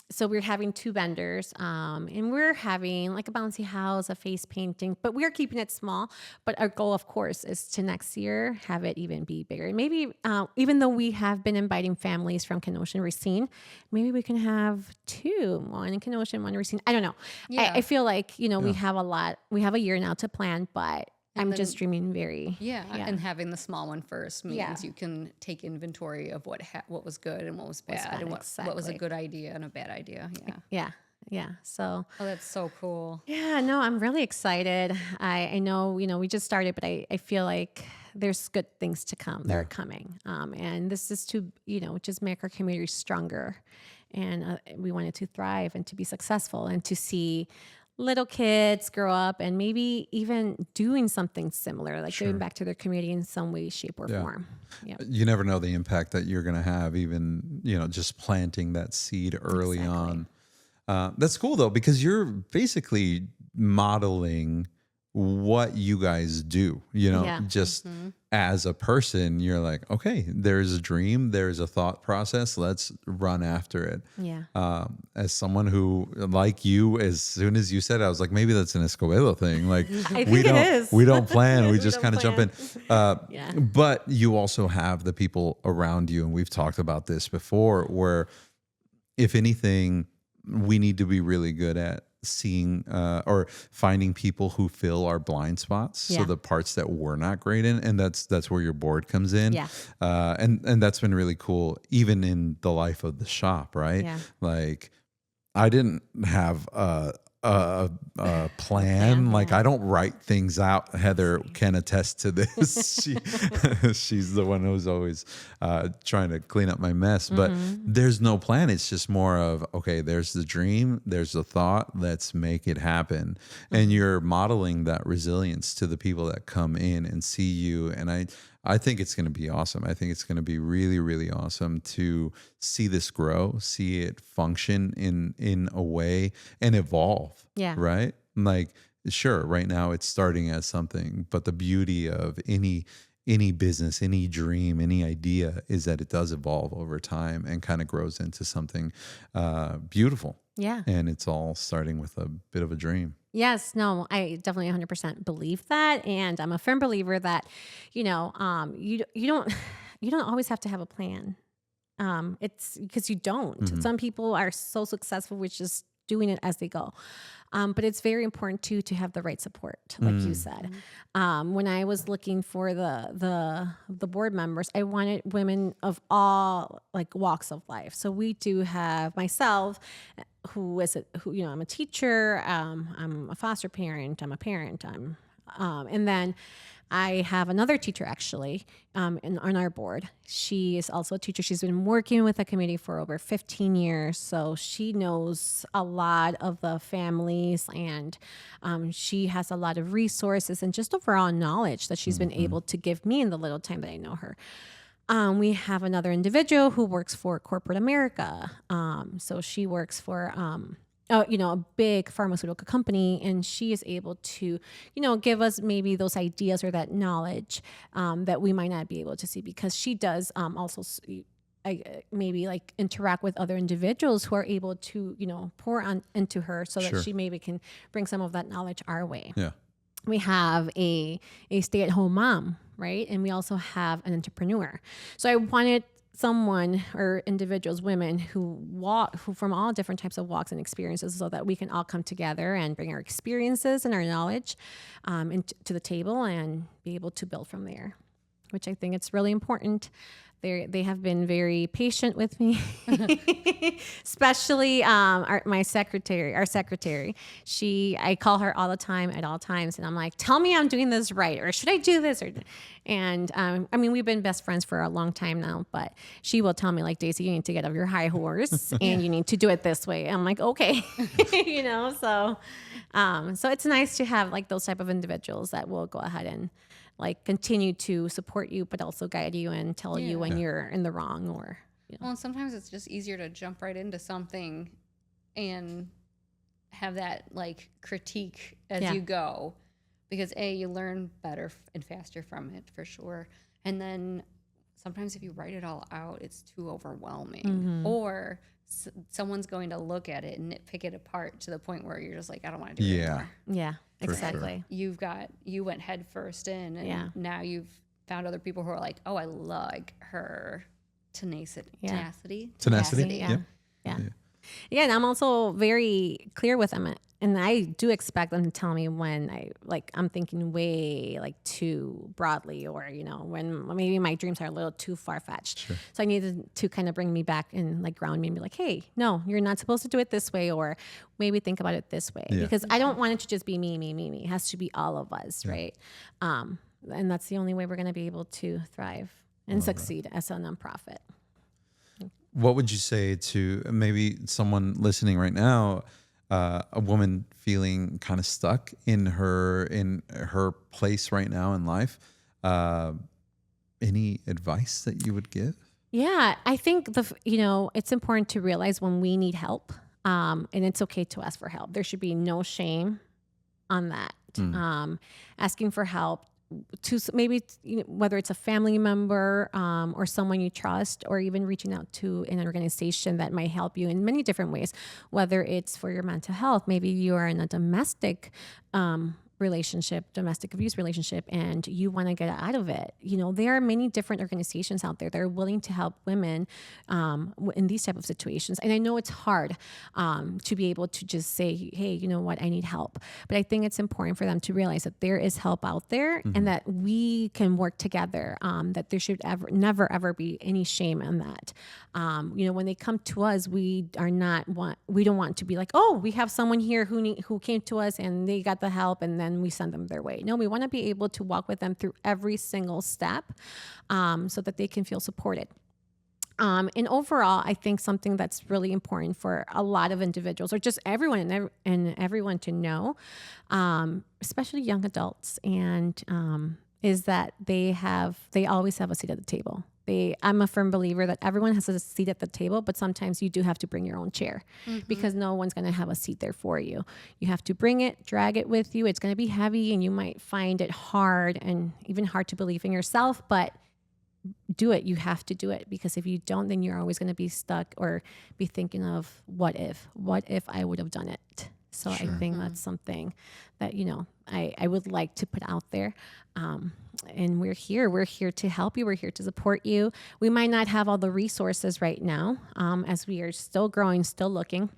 [SPEAKER 4] So we're having 2 vendors, and we're having a bouncy house, a face painting, but we're keeping it small. But our goal, of course, is to next year have it even be bigger. And maybe, even though we have been inviting families from Kenosha and Racine, maybe we can have 2, one in Kenosha and one in Racine. I don't know.
[SPEAKER 5] Yeah.
[SPEAKER 4] I feel like, we have a year now to plan, but I'm just dreaming very.
[SPEAKER 5] Yeah, and having the small one first means you can take inventory of what was good and what was bad, and what was a good idea and a bad idea.
[SPEAKER 4] Yeah. So.
[SPEAKER 5] Oh, that's so cool.
[SPEAKER 4] Yeah. No, I'm really excited. I know, we just started, but I feel like there's good things to come. They're coming. And this is to, just make our community stronger, and we want it to thrive and to be successful, and to see little kids grow up and maybe even doing something similar, giving back to their community in some way, shape, or form. Yep.
[SPEAKER 6] You never know the impact that you're going to have, even, just planting that seed early on. That's cool though, because you're basically modeling what you guys do, just as a person. You're like, okay, there's a dream, there's a thought process, let's run after it.
[SPEAKER 4] Yeah.
[SPEAKER 6] As someone who, like you, as soon as you said it, I was like, maybe that's an Escobedo thing. We don't plan, we just kind of jump in. But you also have the people around you, and we've talked about this before, where if anything, we need to be really good at seeing or finding people who fill our blind spots. So the parts that we're not great in, and that's where your board comes in. And that's been really cool, even in the life of the shop, right? I didn't have a a plan. Like I don't write things out. Heather can attest to this. She's the one who's always trying to clean up my mess. But there's no plan. It's just more of, okay, there's the dream, there's the thought, let's make it happen. And you're modeling that resilience to the people that come in and see you. And I think it's going to be awesome. I think it's going to be really, really awesome to see this grow, see it function in a way and evolve.
[SPEAKER 4] Yeah.
[SPEAKER 6] Right? Like, sure, right now it's starting as something, but the beauty of any business, any dream, any idea is that it does evolve over time and kind of grows into something beautiful.
[SPEAKER 4] Yeah.
[SPEAKER 6] And it's all starting with a bit of a dream.
[SPEAKER 4] Yes, no, I definitely 100% believe that, and I'm a firm believer that, you don't always have to have a plan. It's because you don't. Some people are so successful with just doing it as they go, but it's very important to have the right support, like you said. When I was looking for the board members, I wanted women of all like walks of life. So we do have myself, who I'm a teacher, I'm a foster parent, I'm a parent, and then I have another teacher actually on our board. She is also a teacher. She's been working with the community for over 15 years, so she knows a lot of the families, and she has a lot of resources and just overall knowledge that she's been able to give me in the little time that I know her. We have another individual who works for corporate America. So she works for, a big pharmaceutical company, and she is able to, give us maybe those ideas or that knowledge that we might not be able to see, because she does also maybe like interact with other individuals who are able to, pour into her so that she maybe can bring some of that knowledge our way.
[SPEAKER 6] Yeah.
[SPEAKER 4] We have a stay-at-home mom, right? And we also have an entrepreneur. So I wanted someone or individuals, women who from all different types of walks and experiences, so that we can all come together and bring our experiences and our knowledge to the table and be able to build from there, which I think it's really important. They have been very patient with me, especially our secretary. I call her all the time at all times, and I'm like, tell me I'm doing this right, or should I do this? And we've been best friends for a long time now, but she will tell me, like, Daisy, you need to get off your high horse and you need to do it this way. I'm like, okay, so it's nice to have like those type of individuals that will go ahead and like continue to support you, but also guide you and tell you when you're in the wrong, or,
[SPEAKER 5] Well, and sometimes it's just easier to jump right into something and have that like critique as you go, because you learn better and faster from it for sure. And then sometimes if you write it all out, it's too overwhelming, or someone's going to look at it and nitpick it apart to the point where you're just like, I don't want to do it anymore.
[SPEAKER 4] Yeah, exactly.
[SPEAKER 5] Sure. You went head first in, and now you've found other people who are like, oh, I like her tenacity.
[SPEAKER 4] Yeah. And I'm also very clear with them, and I do expect them to tell me when I'm thinking way like too broadly, or when maybe my dreams are a little too far-fetched. Sure. So I needed to kind of bring me back and like ground me and be like, hey, no, you're not supposed to do it this way, or maybe think about it this way, because I don't want it to just be me. It has to be all of us, right? And that's the only way we're going to be able to thrive and succeed as a nonprofit.
[SPEAKER 6] What would you say to maybe someone listening right now, a woman feeling kind of stuck in her place right now in life? Any advice that you would give? Yeah,
[SPEAKER 4] I think it's important to realize when we need help, and it's okay to ask for help. There should be no shame on that. Asking for help, to maybe whether it's a family member or someone you trust, or even reaching out to an organization that might help you in many different ways, whether it's for your mental health. Maybe you are in a domestic relationship, domestic abuse relationship, and you want to get out of it. There are many different organizations out there that are willing to help women in these type of situations. And I know it's hard to be able to just say, hey, you know what, I need help. But I think it's important for them to realize that there is help out there and that we can work together, that there should never, ever be any shame in that. When they come to us, we don't want to be like, oh, we have someone here who came to us and they got the help and then we send them their way. No, we want to be able to walk with them through every single step so that they can feel supported. And overall, I think something that's really important for a lot of individuals or just everyone and everyone to know, especially young adults, and is that they always have a seat at the table. I'm a firm believer that everyone has a seat at the table, but sometimes you do have to bring your own chair because no one's going to have a seat there for you. You have to bring it, drag it with you. It's going to be heavy and you might find it hard and even hard to believe in yourself, but do it. You have to do it, because if you don't, then you're always going to be stuck or be thinking of what if I would have done it. So I think that's something that, I would like to put out there. And we're here to help you. We're here to support you. We might not have all the resources right now, as we are still growing, still looking,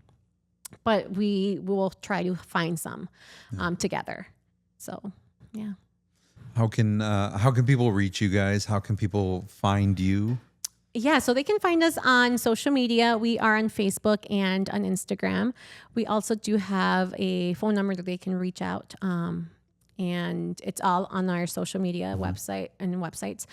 [SPEAKER 4] but we will try to find some, together. So, yeah.
[SPEAKER 6] How can people reach you guys? How can people find you?
[SPEAKER 4] Yeah, so they can find us on social media. We are on Facebook and on Instagram. We also do have a phone number that they can reach out, and it's all on our social media website and websites.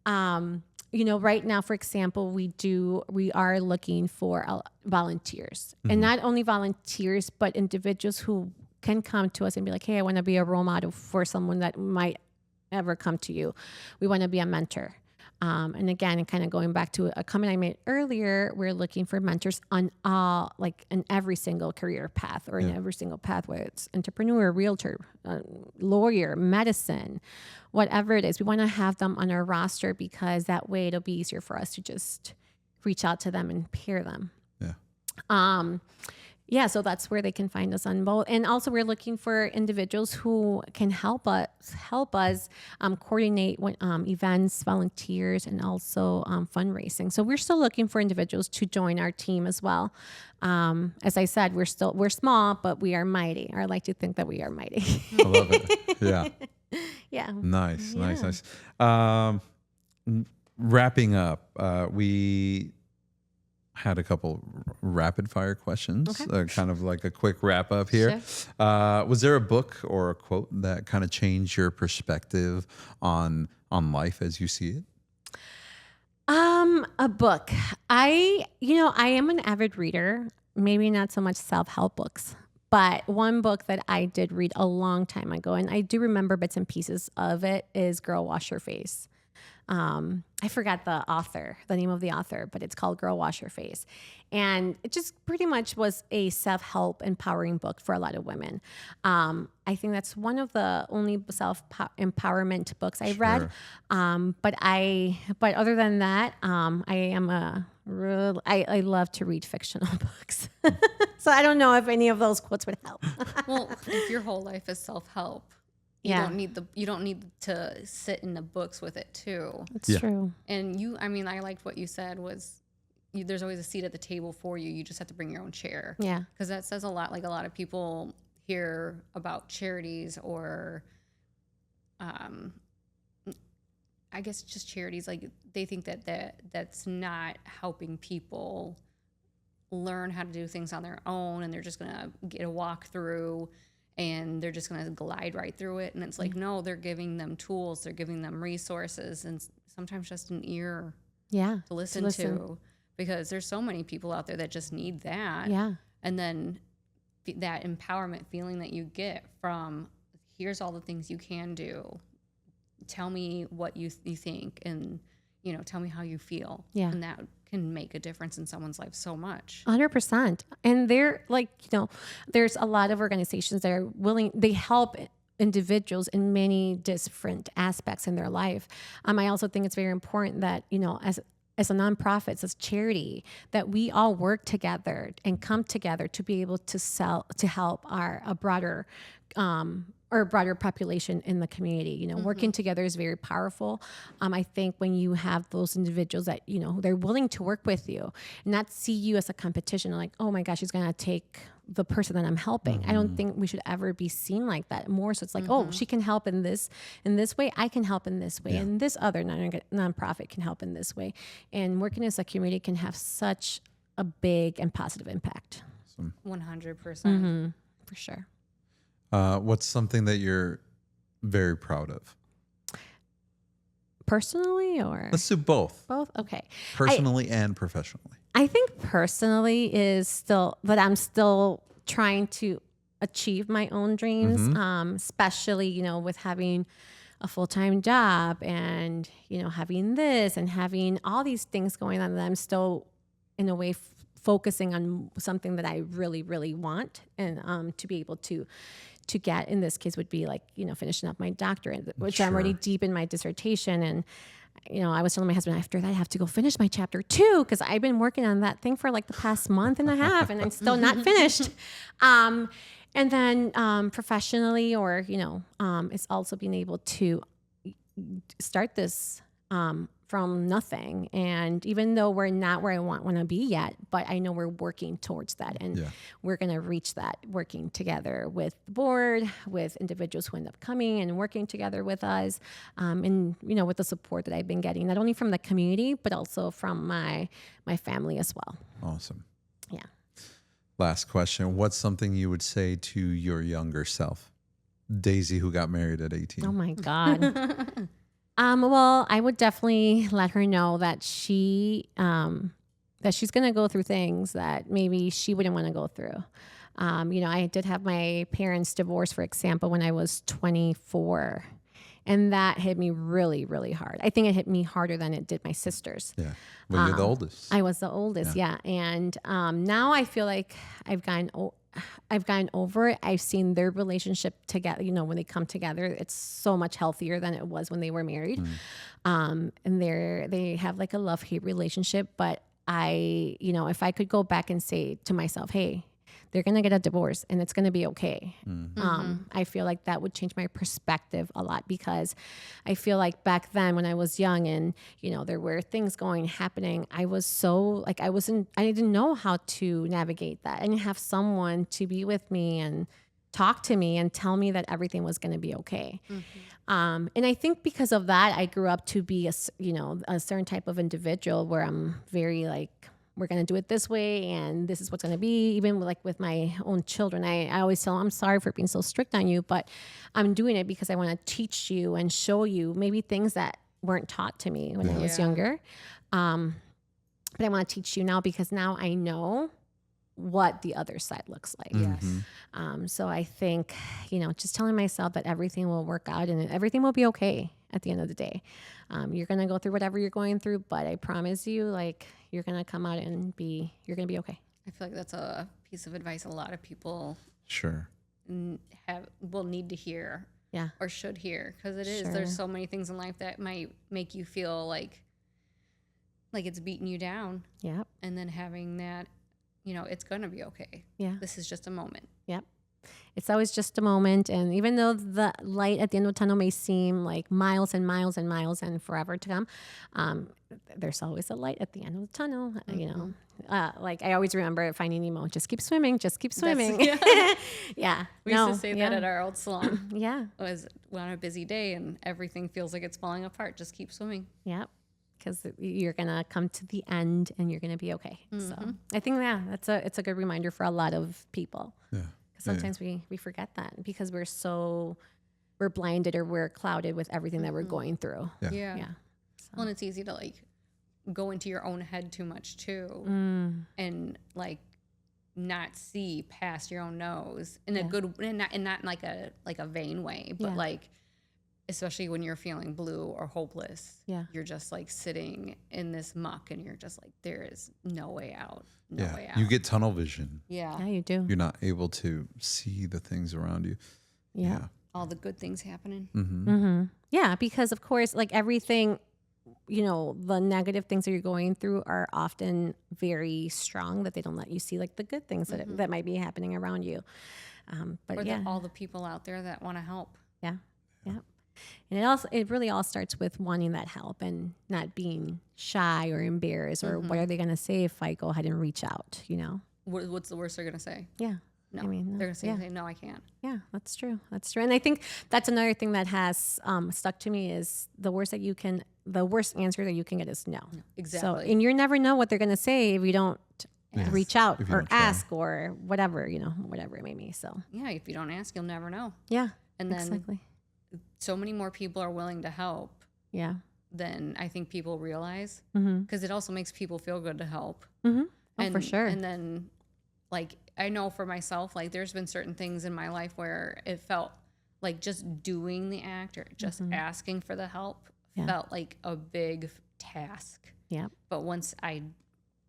[SPEAKER 4] Right now, for example, we are looking for volunteers, and not only volunteers, but individuals who can come to us and be like, hey, I want to be a role model for someone that might ever come to you. We want to be a mentor. And again, kind of going back to a comment I made earlier, we're looking for mentors on in every single career path or in every single path, whether it's entrepreneur, realtor, lawyer, medicine, whatever it is. We want to have them on our roster because that way it'll be easier for us to just reach out to them and pair them. Yeah. So that's where they can find us on both. And also we're looking for individuals who can help us coordinate events, volunteers, and also fundraising. So we're still looking for individuals to join our team as well. As I said, we're small, but we are mighty. Or I like to think that we are mighty.
[SPEAKER 6] I love it. Yeah.
[SPEAKER 4] Yeah.
[SPEAKER 6] Nice. Wrapping up, we had a couple rapid fire questions, kind of like a quick wrap up here. Sure. Was there a book or a quote that kind of changed your perspective on life as you see it?
[SPEAKER 4] A book. I am an avid reader, maybe not so much self-help books, but one book that I did read a long time ago, and I do remember bits and pieces of it, is Girl Wash Your Face. I forgot the name of the author, but it's called Girl Wash Your Face. And it just pretty much was a self-help empowering book for a lot of women. I think that's one of the only self-empowerment books I've read. But other than that, I love to read fictional books. So I don't know if any of those quotes would help.
[SPEAKER 5] Well, if your whole life is self-help, you don't need to sit in the books with it too.
[SPEAKER 4] It's true.
[SPEAKER 5] And I liked what you said was there's always a seat at the table for you. You just have to bring your own chair.
[SPEAKER 4] Yeah.
[SPEAKER 5] Because that says a lot. Like a lot of people hear about charities or, I guess just charities. Like they think that's not helping people learn how to do things on their own, and they're just gonna get a walkthrough. And they're just going to glide right through it. And it's like, no, they're giving them tools. They're giving them resources and sometimes just an ear to listen to. Because there's so many people out there that just need that. Yeah. And then that empowerment feeling that you get from, here's all the things you can do. Tell me what you think and, tell me how you feel. Yeah. And that can make a difference in someone's life so much.
[SPEAKER 4] 100%. And they're there's a lot of organizations that are they help individuals in many different aspects in their life. I also think it's very important that, as a nonprofit, as charity, that we all work together and come together to be able to help a broader or broader population in the community. You know, working together is very powerful. I think when you have those individuals that, you know, they're willing to work with you, not see you as a competition, like, oh my gosh, she's going to take the person that I'm helping. I don't think we should ever be seen like that. More so it's like, oh, she can help in this way, I can help in this way, and this other nonprofit can help in this way. And working as a community can have such a big and positive impact.
[SPEAKER 5] 100%.
[SPEAKER 4] For sure.
[SPEAKER 6] What's something that you're very proud of?
[SPEAKER 4] Personally, or
[SPEAKER 6] Let's do both.
[SPEAKER 4] both? Okay.
[SPEAKER 6] Personally and professionally.
[SPEAKER 4] I think personally is still that I'm still trying to achieve my own dreams, especially, you know, with having a full-time job and, you know, having this and having all these things going on, that I'm still in a way focusing on something that I really, really want, and to be able to get, in this case would be like, you know, finishing up my doctorate, which I'm already deep in my dissertation. And, you know, I was telling my husband, after that, I have to go finish my chapter 2, because I've been working on that thing for like the past month and a half, and I'm still not finished. And then professionally, or, you know, it's also being able to start this from nothing. And even though we're not where I want to be yet, but I know we're working towards that, and we're going to reach that, working together with the board, with individuals who end up coming and working together with us, and, you know, with the support that I've been getting, not only from the community, but also from my family as well.
[SPEAKER 6] Awesome.
[SPEAKER 4] Yeah.
[SPEAKER 6] Last question. What's something you would say to your younger self? Daisy, who got married at 18.
[SPEAKER 4] Oh my God. Well, I would definitely let her know that she's going to go through things that maybe she wouldn't want to go through. You know, I did have my parents divorce, for example, when I was 24. And that hit me really, really hard. I think it hit me harder than it did my sisters.
[SPEAKER 6] Yeah. Well, you're the oldest.
[SPEAKER 4] I was the oldest, yeah. And now I feel like I've gotten over it. I've seen their relationship together, you know, when they come together, it's so much healthier than it was when they were married. And they have like a love-hate relationship. But you know, if I could go back and say to myself, hey, they're going to get a divorce and it's going to be okay. I feel like that would change my perspective a lot, because I feel like back then when I was young and, you know, there were things happening, I was so like, I didn't know how to navigate that. I didn't have someone to be with me and talk to me and tell me that everything was going to be okay. And I think because of that, I grew up to be a certain type of individual where I'm very like, we're going to do it this way, and this is what's going to be. Even with my own children, I always tell them, I'm sorry for being so strict on you, but I'm doing it because I want to teach you and show you maybe things that weren't taught to me when I was younger. But I want to teach you now, because now I know what the other side looks like. So I think, you know, just telling myself that everything will work out and everything will be okay at the end of the day. You're going to go through whatever you're going through, but I promise you, like, you're going to come out and you're going to be okay.
[SPEAKER 5] I feel like that's a piece of advice a lot of people will need to hear, or should hear, because it is. There's so many things in life that might make you feel like it's beating you down.
[SPEAKER 4] Yep.
[SPEAKER 5] And then having that, you know, it's going to be okay. Yeah. This is just a moment.
[SPEAKER 4] Yep. It's always just a moment. And even though the light at the end of the tunnel may seem like miles and miles and miles and forever to come, there's always a light at the end of the tunnel, you know. Like I always remember Finding Nemo, just keep swimming, just keep swimming.
[SPEAKER 5] We used to say that at our old salon.
[SPEAKER 4] It
[SPEAKER 5] was on a busy day and everything feels like it's falling apart. Just keep swimming.
[SPEAKER 4] Yep. Because you're going to come to the end and you're going to be okay. So I think, it's a good reminder for a lot of people. Yeah. Sometimes we forget that because we're blinded or we're clouded with everything that we're going through.
[SPEAKER 5] Yeah. So. Well, and it's easy to like go into your own head too much too, and like not see past your own nose in a good and not like a vain way, but like especially when you're feeling blue or hopeless. You're just like sitting in this muck and you're just like, there is no way out. No way out.
[SPEAKER 6] You get tunnel vision.
[SPEAKER 4] Yeah, you do.
[SPEAKER 6] You're not able to see the things around you.
[SPEAKER 4] Yeah.
[SPEAKER 5] All the good things happening.
[SPEAKER 4] Yeah, because of course, like everything, you know, the negative things that you're going through are often very strong, that they don't let you see like the good things that might be happening around you. But
[SPEAKER 5] or
[SPEAKER 4] yeah,
[SPEAKER 5] all the people out there that want to help.
[SPEAKER 4] yeah. And it really all starts with wanting that help and not being shy or embarrassed or what are they going to say if I go ahead and reach out,
[SPEAKER 5] What's the worst they're going to say?
[SPEAKER 4] Yeah.
[SPEAKER 5] No,
[SPEAKER 4] I mean,
[SPEAKER 5] they're going to say,
[SPEAKER 4] yeah.
[SPEAKER 5] no, I can't.
[SPEAKER 4] Yeah, that's true. That's true. And I think that's another thing that has stuck to me is the worst answer that you can get is no.
[SPEAKER 5] Exactly.
[SPEAKER 4] So, and you never know what they're going to say if you don't reach out
[SPEAKER 6] If you
[SPEAKER 4] or
[SPEAKER 6] don't try.
[SPEAKER 4] ask or whatever, whatever it may be. So,
[SPEAKER 5] Yeah, if you don't ask, you'll never know.
[SPEAKER 4] yeah,
[SPEAKER 5] And then
[SPEAKER 4] exactly.
[SPEAKER 5] so many more people are willing to help
[SPEAKER 4] Yeah.
[SPEAKER 5] than I think people realize,
[SPEAKER 4] Mm-hmm.
[SPEAKER 5] because it also makes people feel good to help.
[SPEAKER 4] Mm-hmm. Oh,
[SPEAKER 5] And,
[SPEAKER 4] for sure.
[SPEAKER 5] And then, like, I know for myself, like, there's been certain things in my life where it felt like just doing the act or just asking for the help felt like a big task.
[SPEAKER 4] Yeah.
[SPEAKER 5] But once I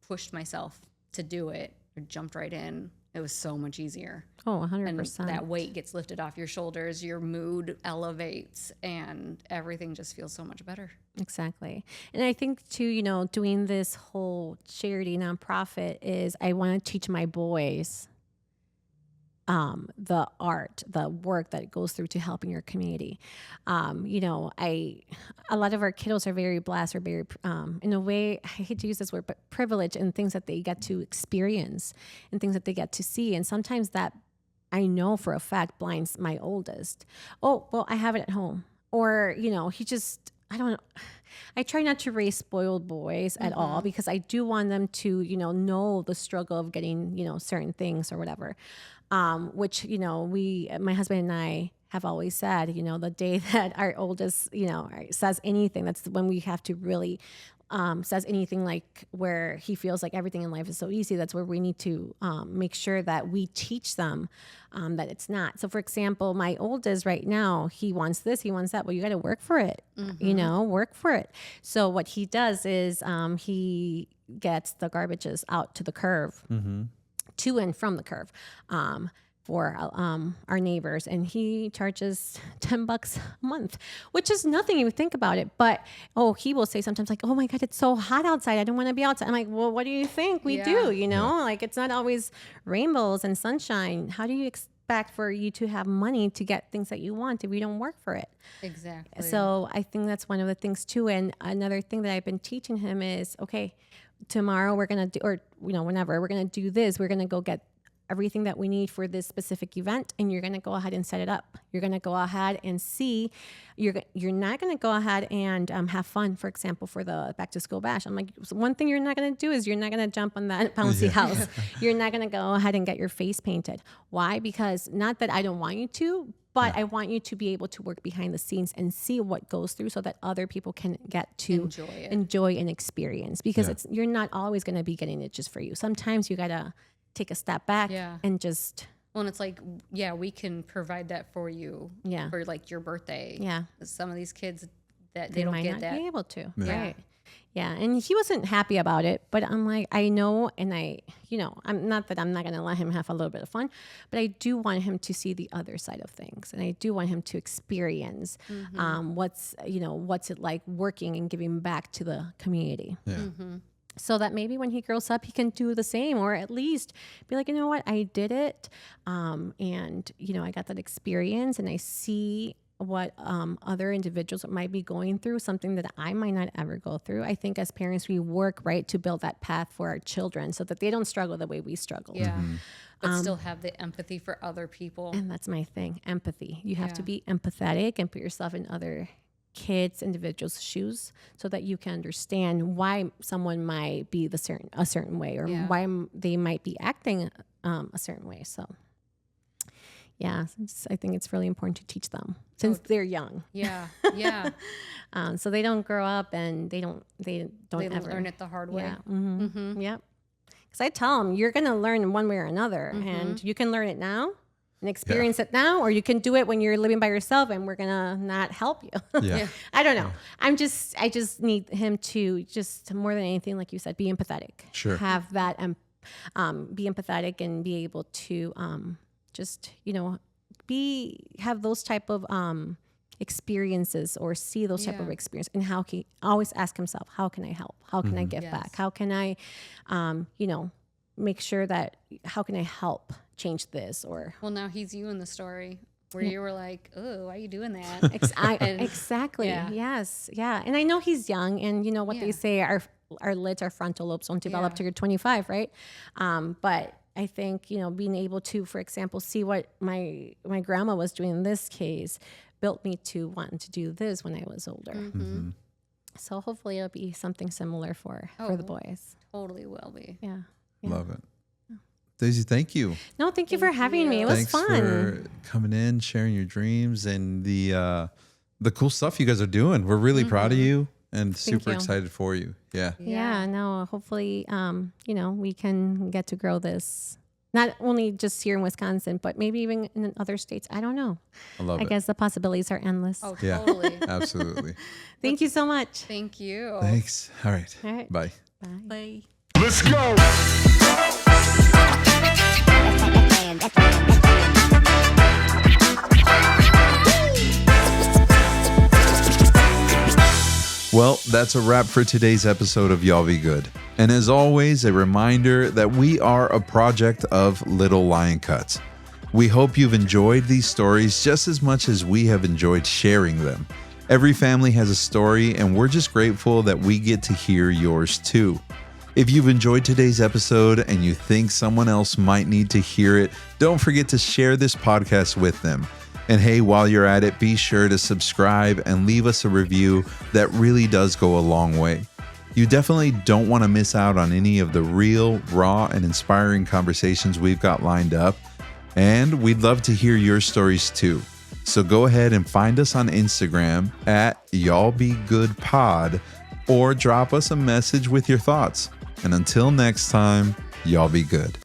[SPEAKER 5] pushed myself to do it or jumped right in, it was so much easier.
[SPEAKER 4] Oh,
[SPEAKER 5] And
[SPEAKER 4] 100%.
[SPEAKER 5] that weight gets lifted off your shoulders, your mood elevates, and everything just feels so much better.
[SPEAKER 4] Exactly. And I think too, doing this whole charity nonprofit is I want to teach my boys the art, the work that goes through to helping your community. A lot of our kiddos are very blessed or very, in a way, I hate to use this word, but privileged in things that they get to experience and things that they get to see. And sometimes that I know for a fact blinds my oldest. Oh, well, I have it at home. Or, he just, I don't know. I try not to raise spoiled boys at all because I do want them to, know the struggle of getting, certain things or whatever. Which, my husband and I have always said, the day that our oldest, says anything, that's when we have to really says anything like where he feels like everything in life is so easy. That's where we need to make sure that we teach them that it's not. So, for example, my oldest right now, he wants this, he wants that. Well, you got to work for it, work for it. So what he does is he gets the garbages out to the curb. To and from the curve for our neighbors. And he charges $10 a month, which is nothing if you think about it. But, he will say sometimes like, oh my God, it's so hot outside. I don't want to be outside. I'm like, well, what do you think we do? Like it's not always rainbows and sunshine. How do you expect for you to have money to get things that you want if you don't work for it?
[SPEAKER 5] Exactly.
[SPEAKER 4] So I think that's one of the things too. And another thing that I've been teaching him is, okay, tomorrow we're going to do, or, whenever we're going to do this, we're going to go get everything that we need for this specific event. And you're going to go ahead and set it up. You're going to go ahead and see, you're not going to go ahead and have fun, for example, for the back to school bash. I'm like, one thing you're not going to do is you're not going to jump on that bouncy house. You're not going to go ahead and get your face painted. Why? Because not that I don't want you to, but I want you to be able to work behind the scenes and see what goes through so that other people can get to enjoy and experience. Because you're not always going to be getting it just for you. Sometimes you got to take a step back and just...
[SPEAKER 5] Well, and it's like, we can provide that for you for like your birthday. Yeah. Some of these kids that they don't
[SPEAKER 4] might
[SPEAKER 5] get
[SPEAKER 4] not
[SPEAKER 5] that.
[SPEAKER 4] be able to.
[SPEAKER 5] Yeah.
[SPEAKER 4] Right. Yeah. And he wasn't happy about it, but I'm like, I know. And I'm not that I'm not going to let him have a little bit of fun, but I do want him to see the other side of things. And I do want him to experience what's it like working and giving back to the community.
[SPEAKER 6] Yeah.
[SPEAKER 4] So that maybe when he grows up, he can do the same, or at least be like, you know what, I did it. And, I got that experience and I see what other individuals might be going through, something that I might not ever go through. I think as parents, we work to build that path for our children so that they don't struggle the way we struggle.
[SPEAKER 5] Yeah. But still have the empathy for other people.
[SPEAKER 4] And that's my thing, empathy. You have to be empathetic and put yourself in other kids, individuals' shoes so that you can understand why someone might be a certain way or why they might be acting a certain way. So I think it's really important to teach them since they're young.
[SPEAKER 5] Yeah. Yeah.
[SPEAKER 4] So they don't grow up and they don't
[SPEAKER 5] They
[SPEAKER 4] ever
[SPEAKER 5] learn it the hard way.
[SPEAKER 4] Yeah. Yep. Because I tell them, you're going to learn one way or another, and you can learn it now and experience it now, or you can do it when you're living by yourself and we're going to not help you. I don't know. I just need him to just more than anything, like you said, be empathetic.
[SPEAKER 6] Sure.
[SPEAKER 4] Have that, be empathetic and be able to have those type of experiences or see those type of experiences, and how he always ask himself, how can I help? How can I give back? How can I, make sure that how can I help change this or.
[SPEAKER 5] Well, now he's you in the story where you were like, oh, why are you doing that?
[SPEAKER 4] Exactly.
[SPEAKER 5] Yeah.
[SPEAKER 4] Yes. Yeah. And I know he's young, and you know what they say, our lids, our frontal lobes don't develop till you're 25, right? But I think, you know, being able to, for example, see what my grandma was doing in this case built me to wanting to do this when I was older.
[SPEAKER 5] Mm-hmm.
[SPEAKER 4] So hopefully it'll be something similar for the boys.
[SPEAKER 5] Totally will be.
[SPEAKER 4] Yeah.
[SPEAKER 6] Love it. Daisy, thank you.
[SPEAKER 4] No, thank you for having me. It was
[SPEAKER 6] Thanks
[SPEAKER 4] fun.
[SPEAKER 6] for coming in, sharing your dreams and the cool stuff you guys are doing. We're really proud of you and super excited for you. Yeah.
[SPEAKER 4] Yeah, no, hopefully, you know, we can get to grow this, not only just here in Wisconsin, but maybe even in other states. I don't know.
[SPEAKER 6] I love it.
[SPEAKER 4] I guess the possibilities are endless.
[SPEAKER 5] Oh,
[SPEAKER 6] Yeah.
[SPEAKER 5] totally.
[SPEAKER 6] Absolutely.
[SPEAKER 4] Thank you so much.
[SPEAKER 5] Thank you.
[SPEAKER 6] Thanks. All right.
[SPEAKER 4] All right.
[SPEAKER 6] Bye.
[SPEAKER 4] Bye.
[SPEAKER 3] Let's go.
[SPEAKER 6] Well, that's a wrap for today's episode of Y'all Be Good. And as always, a reminder that we are a project of Little Lion Cuts. We hope you've enjoyed these stories just as much as we have enjoyed sharing them. Every family has a story, and we're just grateful that we get to hear yours too. If you've enjoyed today's episode and you think someone else might need to hear it, don't forget to share this podcast with them. And hey, while you're at it, be sure to subscribe and leave us a review. That really does go a long way. You definitely don't want to miss out on any of the real, raw, and inspiring conversations we've got lined up. And we'd love to hear your stories too. So go ahead and find us on Instagram at y'allbegoodpod or drop us a message with your thoughts. And until next time, y'all be good.